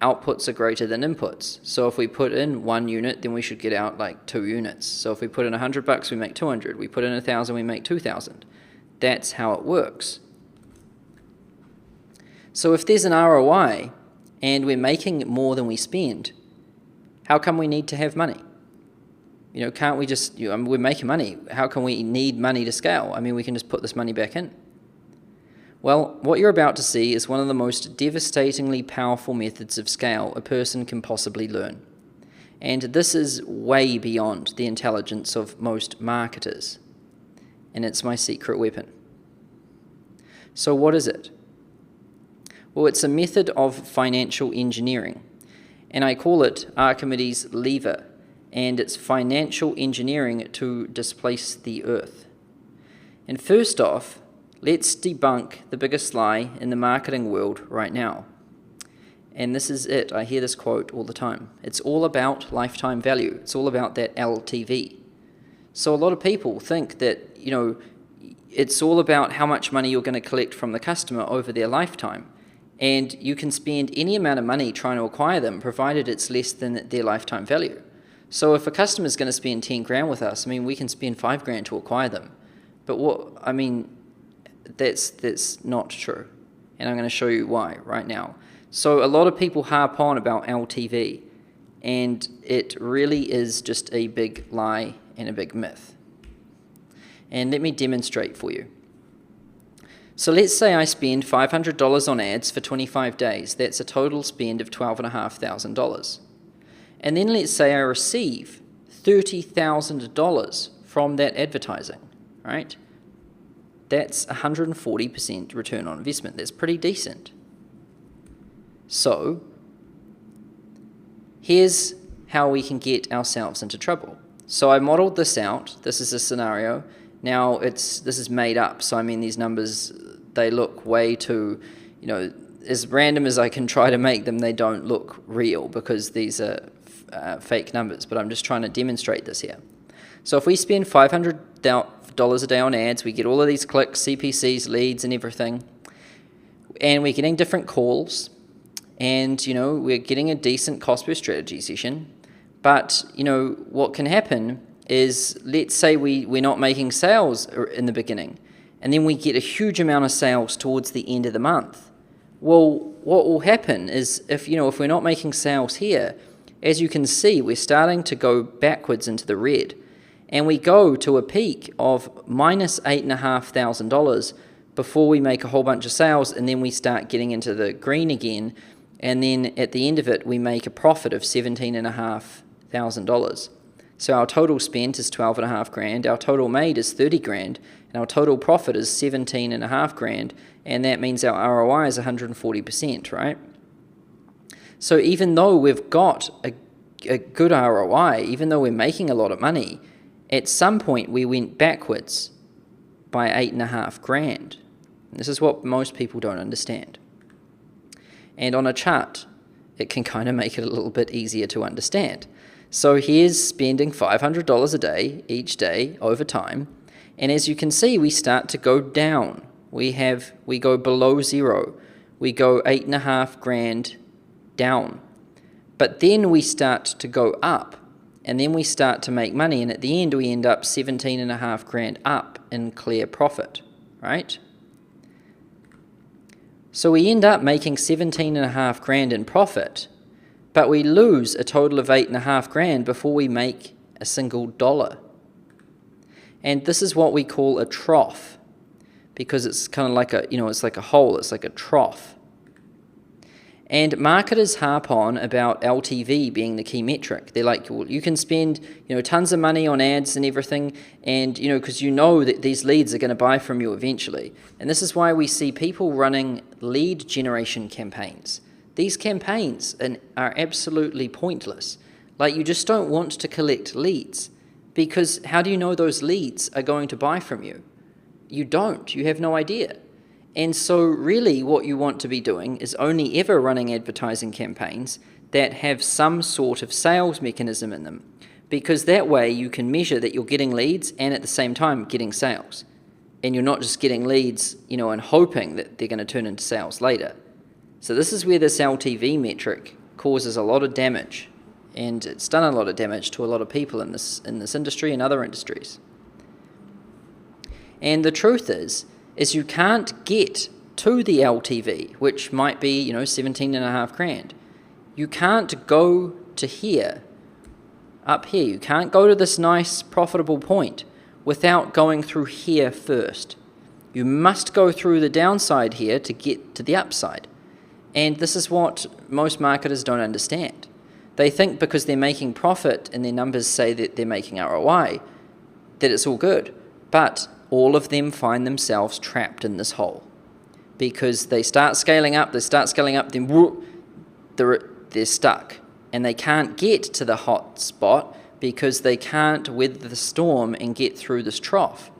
Speaker 1: Outputs are greater than inputs. So if we put in 1 unit, then we should get out like 2 units. So if we put in $100, we make 200. We put in 1,000, we make 2,000. that's how it works. So if there's an ROI and we're making more than we spend, how come we need to have money? Can't we just, we're making money. How can we need money to scale? I mean, we can just put this money back in. Well, what you're about to see is one of the most devastatingly powerful methods of scale a person can possibly learn. And this is way beyond the intelligence of most marketers. And it's my secret weapon. So what is it? Well, it's a method of financial engineering. And I call it Archimedes' lever. And it's financial engineering to displace the earth. And first off, let's debunk the biggest lie in the marketing world right now. And this is it. I hear this quote all the time. It's all about lifetime value. It's all about that LTV. So a lot of people think that, it's all about how much money you're going to collect from the customer over their lifetime. And you can spend any amount of money trying to acquire them, provided it's less than their lifetime value. So if a customer is going to spend 10 grand with us, we can spend 5 grand to acquire them. But that's not true. And I'm going to show you why right now. So a lot of people harp on about LTV, and it really is just a big lie and a big myth. And let me demonstrate for you. So let's say I spend $500 on ads for 25 days. That's a total spend of $12,500. And then let's say I receive $30,000 from that advertising, right? That's 140% return on investment. That's pretty decent. So here's how we can get ourselves into trouble. So I modeled this out. This is a scenario. Now this is made up. So these numbers, they look way too, as random as I can try to make them, they don't look real because these are fake numbers. But I'm just trying to demonstrate this here. So if we spend $500 a day on ads, we get all of these clicks, CPCs, leads, and everything, and we're getting different calls. And, we're getting a decent cost per strategy session. But, what can happen is, let's say we're not making sales in the beginning, and then we get a huge amount of sales towards the end of the month. Well, what will happen is, if we're not making sales here, as you can see, we're starting to go backwards into the red. And we go to a peak of minus $8,500 before we make a whole bunch of sales, and then we start getting into the green again. And then at the end of it, we make a profit of $17,500. So our total spent is 12.5 grand, our total made is 30 grand, and our total profit is 17.5 grand, and that means our ROI is 140%, right? So even though we've got a good ROI, even though we're making a lot of money, at some point we went backwards by 8.5 grand. And this is what most people don't understand. And on a chart, it can kind of make it a little bit easier to understand. So here's spending $500 a day, each day, over time. And as you can see, we start to go down. We go below zero. We go 8.5 grand down. But then we start to go up. And then we start to make money. And at the end, we end up 17.5 grand up in clear profit, right? So we end up making 17.5 grand in profit, but we lose a total of 8.5 grand before we make a single dollar. And this is what we call a trough, because it's kind of like it's like a hole, it's like a trough. And marketers harp on about LTV being the key metric. They're like, well, you can spend, tons of money on ads and everything, and, because that these leads are going to buy from you eventually. And this is why we see people running lead generation campaigns. These campaigns are absolutely pointless. Like, you just don't want to collect leads, because how do you know those leads are going to buy from you? You don't. You have no idea. And so really what you want to be doing is only ever running advertising campaigns that have some sort of sales mechanism in them, because that way you can measure that you're getting leads and at the same time getting sales. And you're not just getting leads, and hoping that they're going to turn into sales later. So this is where this LTV metric causes a lot of damage, and it's done a lot of damage to a lot of people in this industry and other industries. And the truth is you can't get to the LTV, which might be, 17.5 grand. You can't go to here, up here. You can't go to this nice profitable point without going through here first. You must go through the downside here to get to the upside. And this is what most marketers don't understand. They think because they're making profit and their numbers say that they're making ROI, that it's all good. But all of them find themselves trapped in this hole because they start scaling up, then whoop, they're stuck. And they can't get to the hot spot because they can't weather the storm and get through this trough.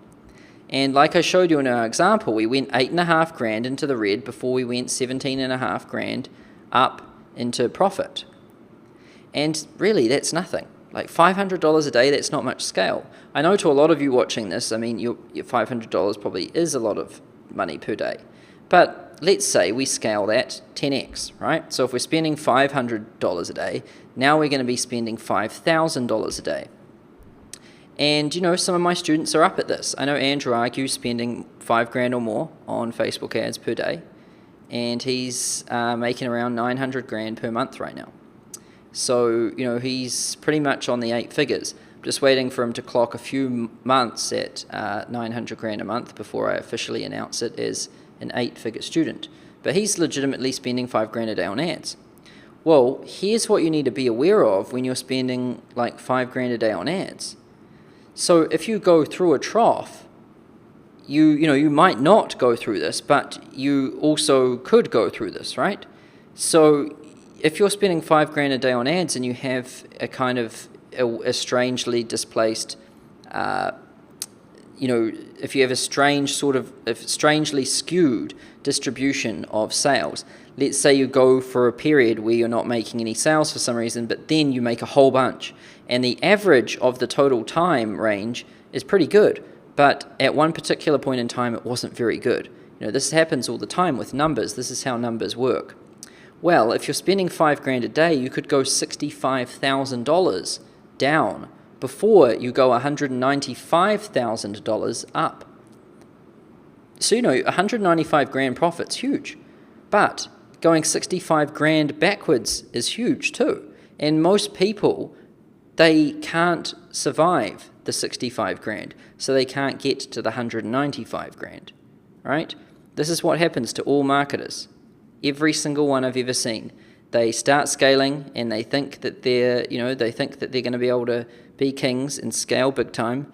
Speaker 1: And like I showed you in our example, we went 8.5 grand into the red before we went 17.5 grand up into profit. And really, that's nothing. Like $500 a day, that's not much scale. I know to a lot of you watching this, I mean, your $500 probably is a lot of money per day. But let's say we scale that 10x, right? So if we're spending $500 a day, now we're going to be spending $5,000 a day. And, some of my students are up at this. I know Andrew argues spending 5 grand or more on Facebook ads per day, and he's making around 900 grand per month right now. So, he's pretty much on the 8 figures. I'm just waiting for him to clock a few months at 900 grand a month before I officially announce it as an 8-figure student. But he's legitimately spending 5 grand a day on ads. Well, here's what you need to be aware of when you're spending like 5 grand a day on ads. So if you go through a trough, you might not go through this, but you also could go through this, right? So if you're spending 5 grand a day on ads and you have a kind of a strangely displaced, if you have a strangely skewed distribution of sales, let's say you go for a period where you're not making any sales for some reason, but then you make a whole bunch, and the average of the total time range is pretty good, but at one particular point in time, it wasn't very good. This happens all the time with numbers. This is how numbers work. Well, if you're spending 5 grand a day, you could go $65,000 down before you go $195,000 up. So, 195 grand profit's huge, but going 65 grand backwards is huge too. And most people, they can't survive the 65 grand, so they can't get to the 195 grand, right? This is what happens to all marketers. Every single one I've ever seen. They start scaling and they think that they're going to be able to be kings and scale big time,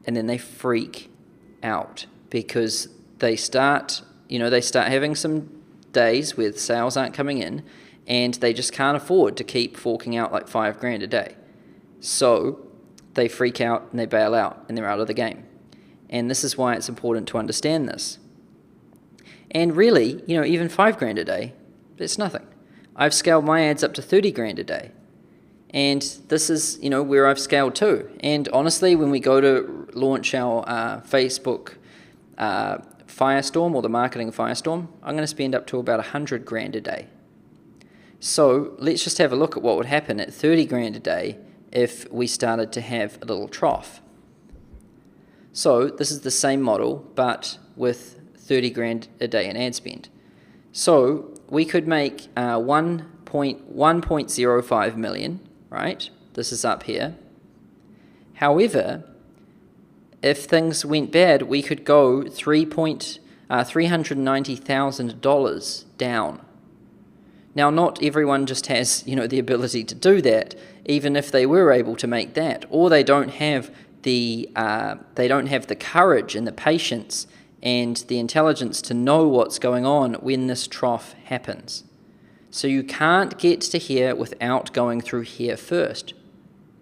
Speaker 1: and then they freak out because they start having some days where sales aren't coming in and they just can't afford to keep forking out like 5 grand a day. So they freak out and they bail out and they're out of the game. And this is why it's important to understand this. And really, even 5 grand a day, it's nothing. I've scaled my ads up to 30 grand a day. And this is, where I've scaled to. And honestly, when we go to launch our Facebook Firestorm, or the marketing Firestorm, I'm going to spend up to about 100 grand a day. So let's just have a look at what would happen at 30 grand a day if we started to have a little trough. So this is the same model, but with 30 grand a day in ad spend. So we could make 1.05 million, right? This is up here. However, if things went bad, we could go $390,000 down. Now, not everyone just has, the ability to do that, even if they were able to make that, or they don't have the courage and the patience and the intelligence to know what's going on when this trough happens. So you can't get to here without going through here first.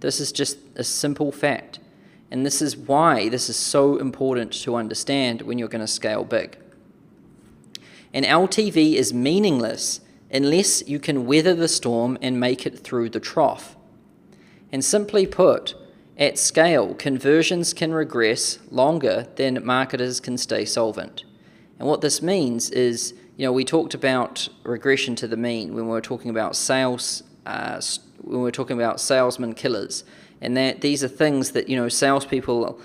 Speaker 1: This is just a simple fact. And this is why this is so important to understand when you're going to scale big. An LTV is meaningless unless you can weather the storm and make it through the trough. And simply put, at scale, conversions can regress longer than marketers can stay solvent. And what this means is, we talked about regression to the mean when we were talking about sales, when we were talking about salesman killers, and that these are things that salespeople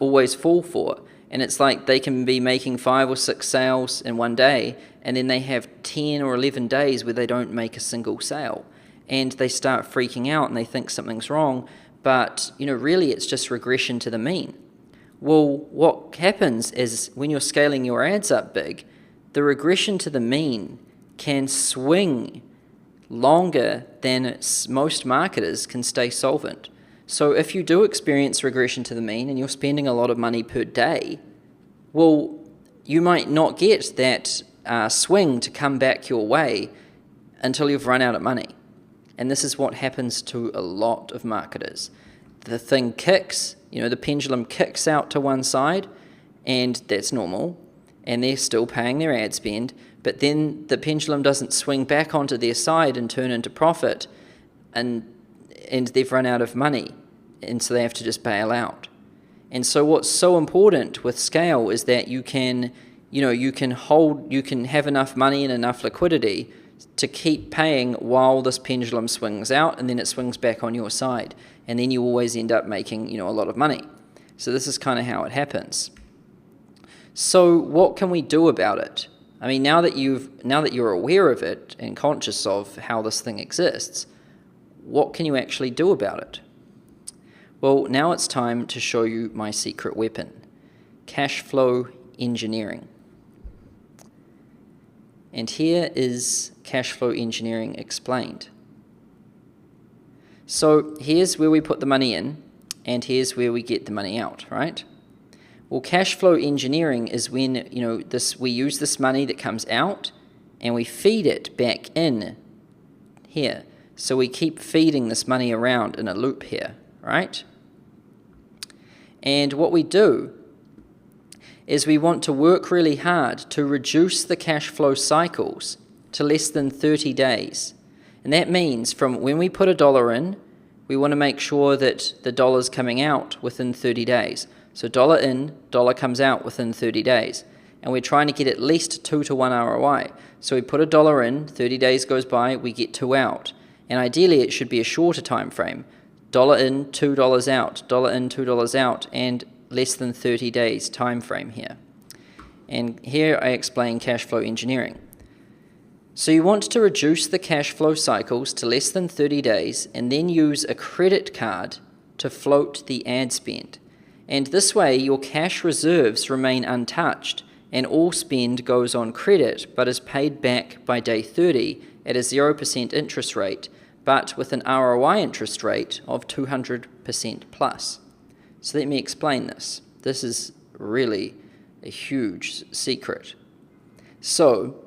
Speaker 1: always fall for. And it's like they can be making 5 or 6 sales in one day, and then they have 10 or 11 days where they don't make a single sale. And they start freaking out and they think something's wrong, but really it's just regression to the mean. Well, what happens is when you're scaling your ads up big, the regression to the mean can swing longer than most marketers can stay solvent. So if you do experience regression to the mean and you're spending a lot of money per day, well, you might not get that swing to come back your way until you've run out of money. And this is what happens to a lot of marketers. The thing kicks, the pendulum kicks out to one side, and that's normal, and they're still paying their ad spend, but then the pendulum doesn't swing back onto their side and turn into profit, and they've run out of money, and so they have to just bail out. And so what's so important with scale is that you can have enough money and enough liquidity to keep paying while this pendulum swings out, and then it swings back on your side, and then you always end up making a lot of money. So this is kind of how it happens. So what can we do about it? I mean, now that you're aware of it and conscious of how this thing exists, what can you actually do about it? Well, now it's time to show you my secret weapon, cash flow engineering. And here is cash flow engineering explained. So here's where we put the money in, and here's where we get the money out, right? Well, cash flow engineering is when we use this money that comes out and we feed it back in here. So we keep feeding this money around in a loop here, right? And what we do is we want to work really hard to reduce the cash flow cycles to less than 30 days. And that means from when we put $1 in, we want to make sure that the dollar's coming out within 30 days. So dollar in, dollar comes out within 30 days. And we're trying to get at least 2 to 1 ROI. So we put $1 in, 30 days goes by, we get 2 out. And ideally it should be a shorter time frame. Dollar in, $2 out, dollar in, $2 out, and less than 30 days time frame here. And here I explain cash flow engineering. So you want to reduce the cash flow cycles to less than 30 days and then use a credit card to float the ad spend. And this way your cash reserves remain untouched and all spend goes on credit but is paid back by day 30 at a 0% interest rate, but with an ROI interest rate of 200% plus. So let me explain this. This is really a huge secret. So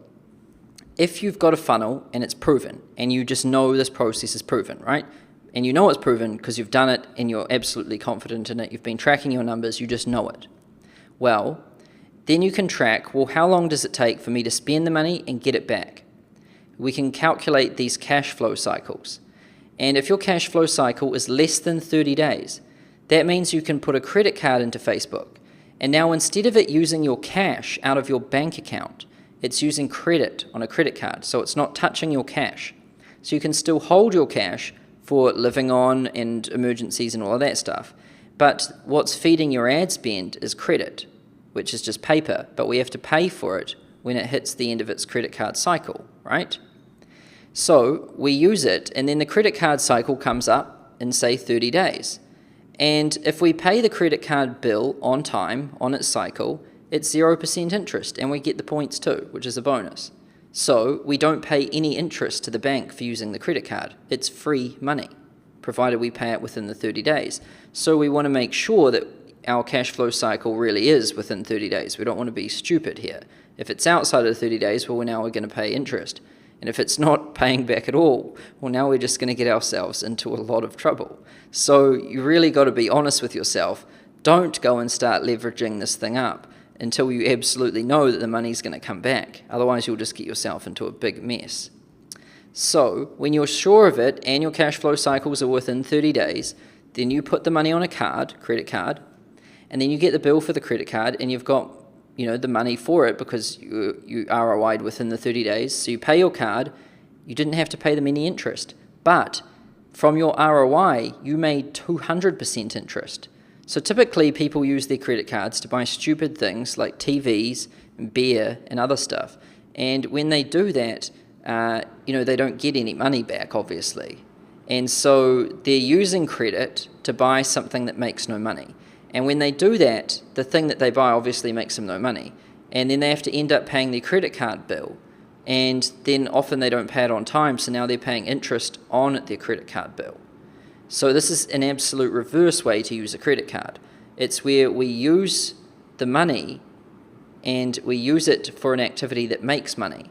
Speaker 1: if you've got a funnel and it's proven, and you just know this process is proven, right? And you know it's proven because you've done it and you're absolutely confident in it, you've been tracking your numbers, you just know it. Well, then you can track, well, how long does it take for me to spend the money and get it back? We can calculate these cash flow cycles. And if your cash flow cycle is less than 30 days, that means you can put a credit card into Facebook. And now instead of it using your cash out of your bank account, it's using credit on a credit card, so it's not touching your cash. So you can still hold your cash for living on and emergencies and all of that stuff. But what's feeding your ad spend is credit, which is just paper, but we have to pay for it when it hits the end of its credit card cycle, right? So we use it, and then the credit card cycle comes up in, say, 30 days. And if we pay the credit card bill on time, on its cycle, it's 0% interest, and we get the points too, which is a bonus. So we don't pay any interest to the bank for using the credit card. It's free money, provided we pay it within the 30 days. So we want to make sure that our cash flow cycle really is within 30 days. We don't want to be stupid here. If it's outside of the 30 days, well, now we're going to pay interest. And if it's not paying back at all, well, now we're just going to get ourselves into a lot of trouble. So you really got to be honest with yourself. Don't go and start leveraging this thing up until you absolutely know that the money's going to come back. Otherwise, you'll just get yourself into a big mess. So when you're sure of it and your cash flow cycles are within 30 days, then you put the money on a card, credit card, and then you get the bill for the credit card, and you've got the money for it because you ROI'd within the 30 days. So you pay your card, you didn't have to pay them any interest. But from your ROI, you made 200% interest. So typically people use their credit cards to buy stupid things like TVs, and beer, and other stuff. And when they do that, they don't get any money back, obviously. And so they're using credit to buy something that makes no money. And when they do that, the thing that they buy obviously makes them no money. And then they have to end up paying their credit card bill. And then often they don't pay it on time, so now they're paying interest on their credit card bill. So this is an absolute reverse way to use a credit card. It's where we use the money and we use it for an activity that makes money.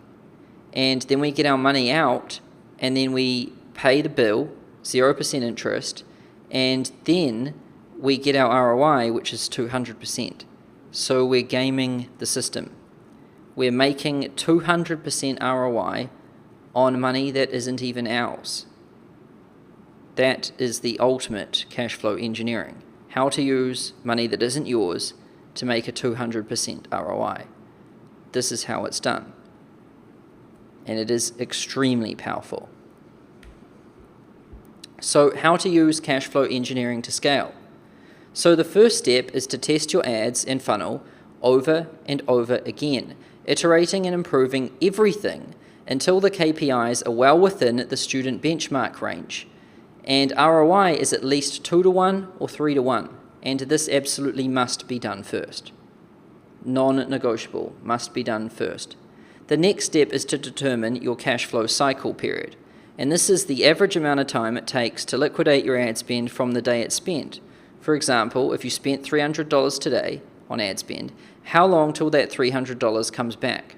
Speaker 1: And then we get our money out and then we pay the bill, 0% interest, and then we get our ROI, which is 200%. So we're gaming the system. We're making 200% ROI on money that isn't even ours. That is the ultimate cash flow engineering. How to use money that isn't yours to make a 200% ROI. This is how it's done. And it is extremely powerful. So how to use cash flow engineering to scale? So the first step is to test your ads and funnel over and over again, iterating and improving everything until the KPIs are well within the student benchmark range. And ROI is at least 2-to-1 or 3-to-1, and this absolutely must be done first. Non-negotiable, must be done first. The next step is to determine your cash flow cycle period. And this is the average amount of time it takes to liquidate your ad spend from the day it's spent. For example, if you spent $300 today on ad spend, how long till that $300 comes back?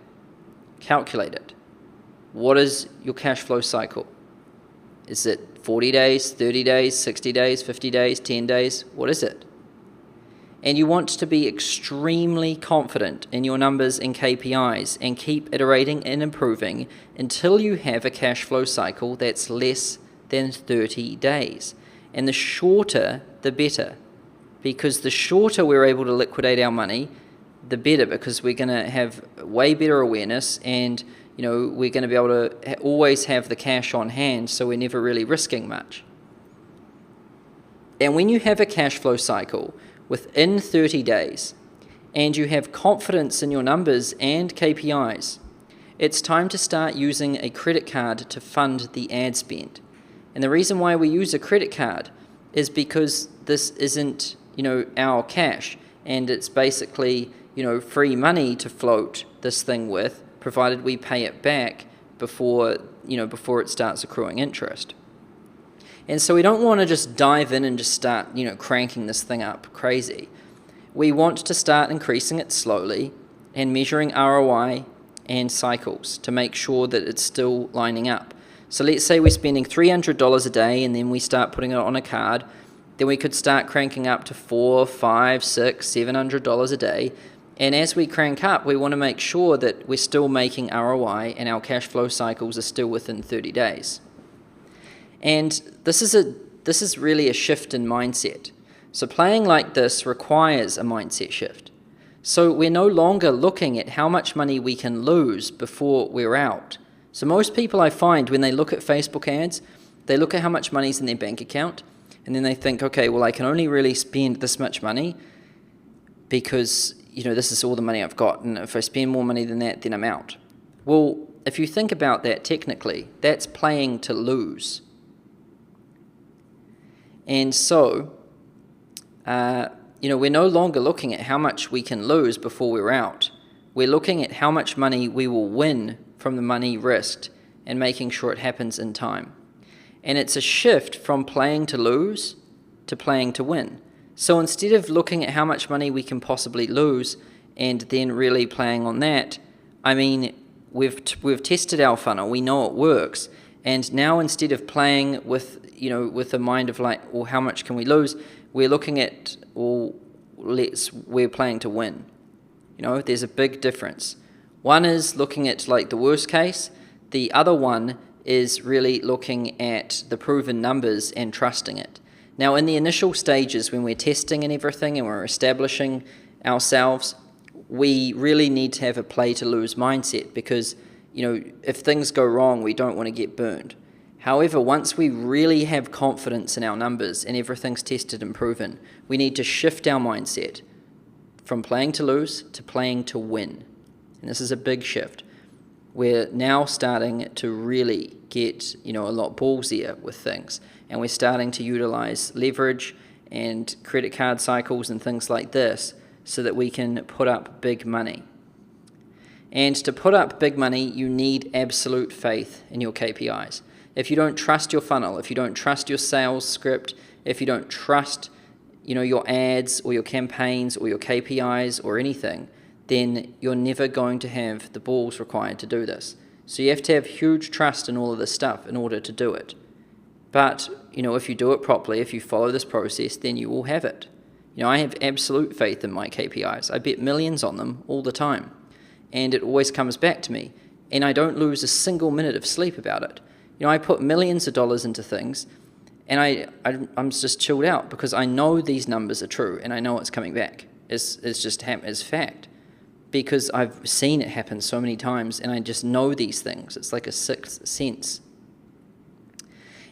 Speaker 1: Calculate it. What is your cash flow cycle? Is it 40 days, 30 days, 60 days, 50 days, 10 days? What is it? And you want to be extremely confident in your numbers and KPIs and keep iterating and improving until you have a cash flow cycle that's less than 30 days. And the shorter, the better. Because the shorter we're able to liquidate our money, the better, because we're going to have way better awareness and we're going to be able to always have the cash on hand, so we're never really risking much. And when you have a cash flow cycle within 30 days, and you have confidence in your numbers and KPIs, it's time to start using a credit card to fund the ad spend. And the reason why we use a credit card is because this isn't, our cash, and it's basically, free money to float this thing with, provided we pay it back before it starts accruing interest. And so we don't want to just dive in and just start, cranking this thing up crazy. We want to start increasing it slowly and measuring ROI and cycles to make sure that it's still lining up. So let's say we're spending $300 a day and then we start putting it on a card. Then we could start cranking up to $400, $500, $600, $700 a day. And as we crank up, we want to make sure that we're still making ROI and our cash flow cycles are still within 30 days. And this is really a shift in mindset. So playing like this requires a mindset shift. So we're no longer looking at how much money we can lose before we're out. So most people I find, when they look at Facebook ads, they look at how much money's in their bank account, and then they think, okay, well, I can only really spend this much money because this is all the money I've got, and if I spend more money than that, then I'm out. Well, if you think about that technically, that's playing to lose. And so, we're no longer looking at how much we can lose before we're out. We're looking at how much money we will win from the money risked and making sure it happens in time. And it's a shift from playing to lose to playing to win. So instead of looking at how much money we can possibly lose and then really playing on that, we've tested our funnel, we know it works, and now instead of playing with a mind of like, well, how much can we lose, we're looking at, well, we're playing to win. There's a big difference. One is looking at like the worst case, the other one is really looking at the proven numbers and trusting it. Now, in the initial stages, when we're testing and everything and we're establishing ourselves, we really need to have a play-to-lose mindset because, if things go wrong, we don't want to get burned. However, once we really have confidence in our numbers and everything's tested and proven, we need to shift our mindset from playing to lose to playing to win. And this is a big shift. We're now starting to really get, a lot ballsier with things. And we're starting to utilize leverage and credit card cycles and things like this so that we can put up big money. And to put up big money, you need absolute faith in your KPIs. If you don't trust your funnel, if you don't trust your sales script, if you don't trust, your ads or your campaigns or your KPIs or anything, then you're never going to have the balls required to do this. So you have to have huge trust in all of this stuff in order to do it. But, if you do it properly, if you follow this process, then you will have it. I have absolute faith in my KPIs. I bet millions on them all the time. And it always comes back to me. And I don't lose a single minute of sleep about it. I put millions of dollars into things, and I'm just chilled out because I know these numbers are true, and I know it's coming back. It's just it's fact. Because I've seen it happen so many times, and I just know these things. It's like a sixth sense.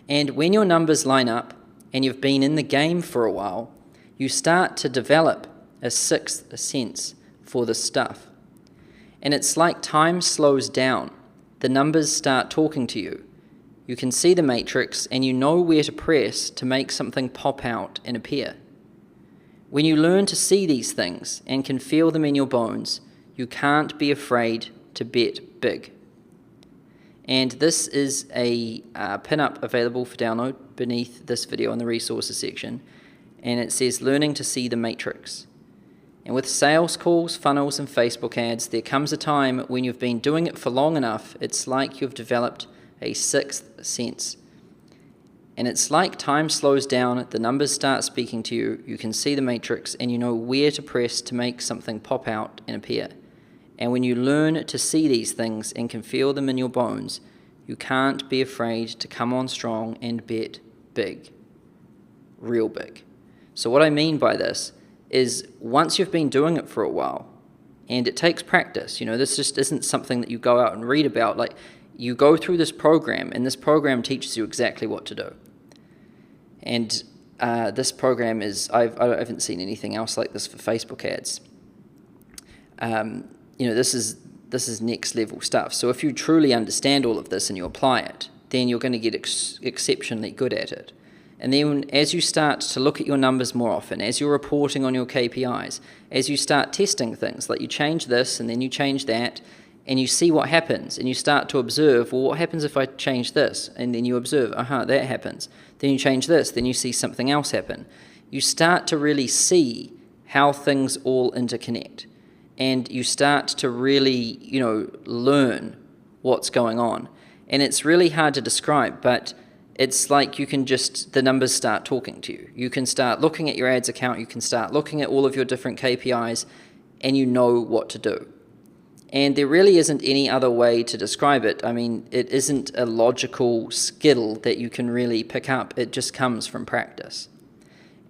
Speaker 1: And when your numbers line up, and you've been in the game for a while, you start to develop a sixth sense for the stuff. And it's like time slows down. The numbers start talking to you. You can see the matrix, and you know where to press to make something pop out and appear. When you learn to see these things and can feel them in your bones, you can't be afraid to bet big. And this is a pin-up available for download beneath this video in the resources section. And it says, learning to see the matrix. And with sales calls, funnels, and Facebook ads, there comes a time when you've been doing it for long enough, it's like you've developed a sixth sense. And it's like time slows down, the numbers start speaking to you, you can see the matrix, and you know where to press to make something pop out and appear. And when you learn to see these things and can feel them in your bones, you can't be afraid to come on strong and bet big. Real big. So what I mean by this is once you've been doing it for a while, and it takes practice, this just isn't something that you go out and read about. Like, you go through this program, and this program teaches you exactly what to do. And this program is, I haven't seen anything else like this for Facebook ads. This is next level stuff. So if you truly understand all of this and you apply it, then you're going to get exceptionally good at it. And then as you start to look at your numbers more often, as you're reporting on your KPIs, as you start testing things, like you change this and then you change that, and you see what happens, and you start to observe, well, what happens if I change this? And then you observe, that happens. Then you change this, then you see something else happen. You start to really see how things all interconnect. And you start to really, learn what's going on. And it's really hard to describe, but it's like the numbers start talking to you. You can start looking at your ads account, you can start looking at all of your different KPIs, and you know what to do. And there really isn't any other way to describe it. I mean, it isn't a logical skill that you can really pick up. It just comes from practice.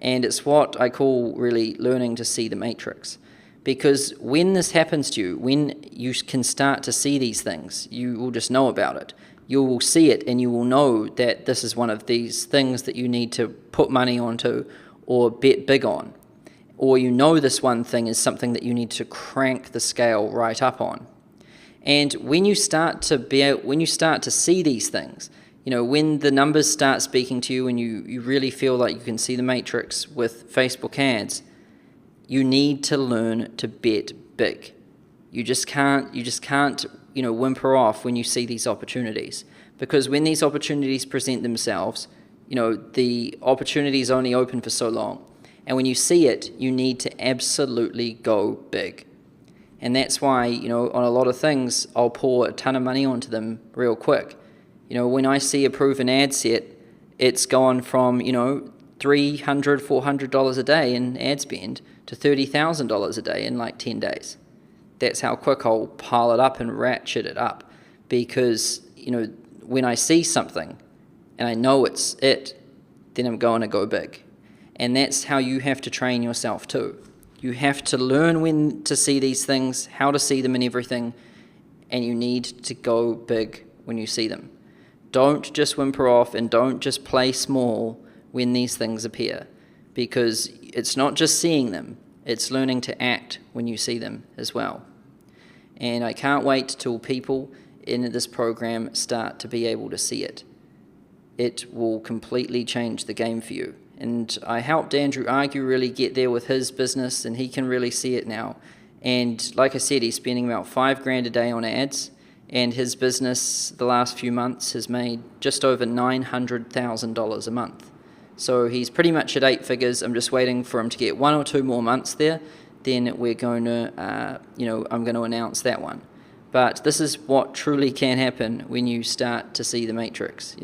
Speaker 1: And it's what I call really learning to see the matrix. Because when this happens to you, when you can start to see these things, you will just know about it. You will see it, and you will know that this is one of these things that you need to put money onto or bet big on. Or this one thing is something that you need to crank the scale right up on. And when you start to see these things, when the numbers start speaking to you and you really feel like you can see the matrix with Facebook ads, you need to learn to bet big. You just can't whimper off when you see these opportunities. Because when these opportunities present themselves, the opportunity is only open for so long. And when you see it, you need to absolutely go big. And that's why, on a lot of things, I'll pour a ton of money onto them real quick. When I see a proven ad set, it's gone from, $300, $400 a day in ad spend to $30,000 a day in like 10 days. That's how quick I'll pile it up and ratchet it up. Because, when I see something and I know it's it, then I'm going to go big. And that's how you have to train yourself too. You have to learn when to see these things, how to see them in everything, and you need to go big when you see them. Don't just whimper off and don't just play small when these things appear, because it's not just seeing them, it's learning to act when you see them as well. And I can't wait till people in this program start to be able to see it. It will completely change the game for you. And I helped Andrew Argue really get there with his business, and he can really see it now. And like I said, he's spending about $5,000 a day on ads, and his business the last few months has made just over $900,000 a month. So he's pretty much at 8 figures. I'm just waiting for him to get 1 or 2 more months there. Then we're going to, I'm going to announce that one. But this is what truly can happen when you start to see the matrix.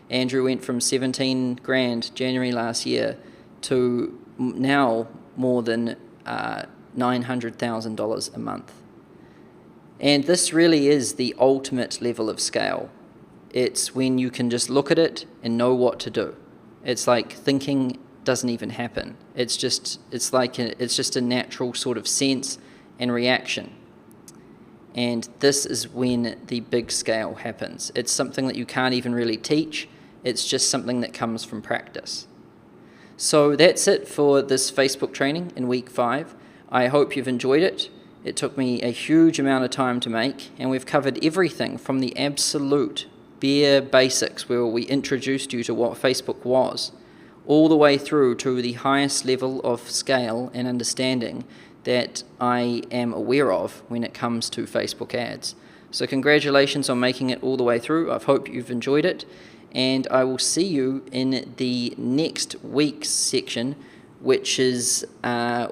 Speaker 1: Andrew went from 17 grand January last year to now more than $900,000 a month. And this really is the ultimate level of scale. It's when you can just look at it and know what to do. It's like thinking doesn't even happen. It's just a natural sort of sense and reaction. And this is when the big scale happens. It's something that you can't even really teach. It's just something that comes from practice. So that's it for this Facebook training in week 5. I hope you've enjoyed it. It took me a huge amount of time to make, and we've covered everything from the absolute bare basics where we introduced you to what Facebook was, all the way through to the highest level of scale and understanding that I am aware of when it comes to Facebook ads. So congratulations on making it all the way through. I hope you've enjoyed it, and I will see you in the next week's section, which is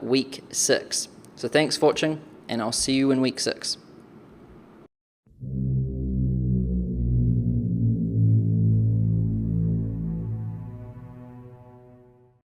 Speaker 1: week 6. So thanks for watching, and I'll see you in week 6.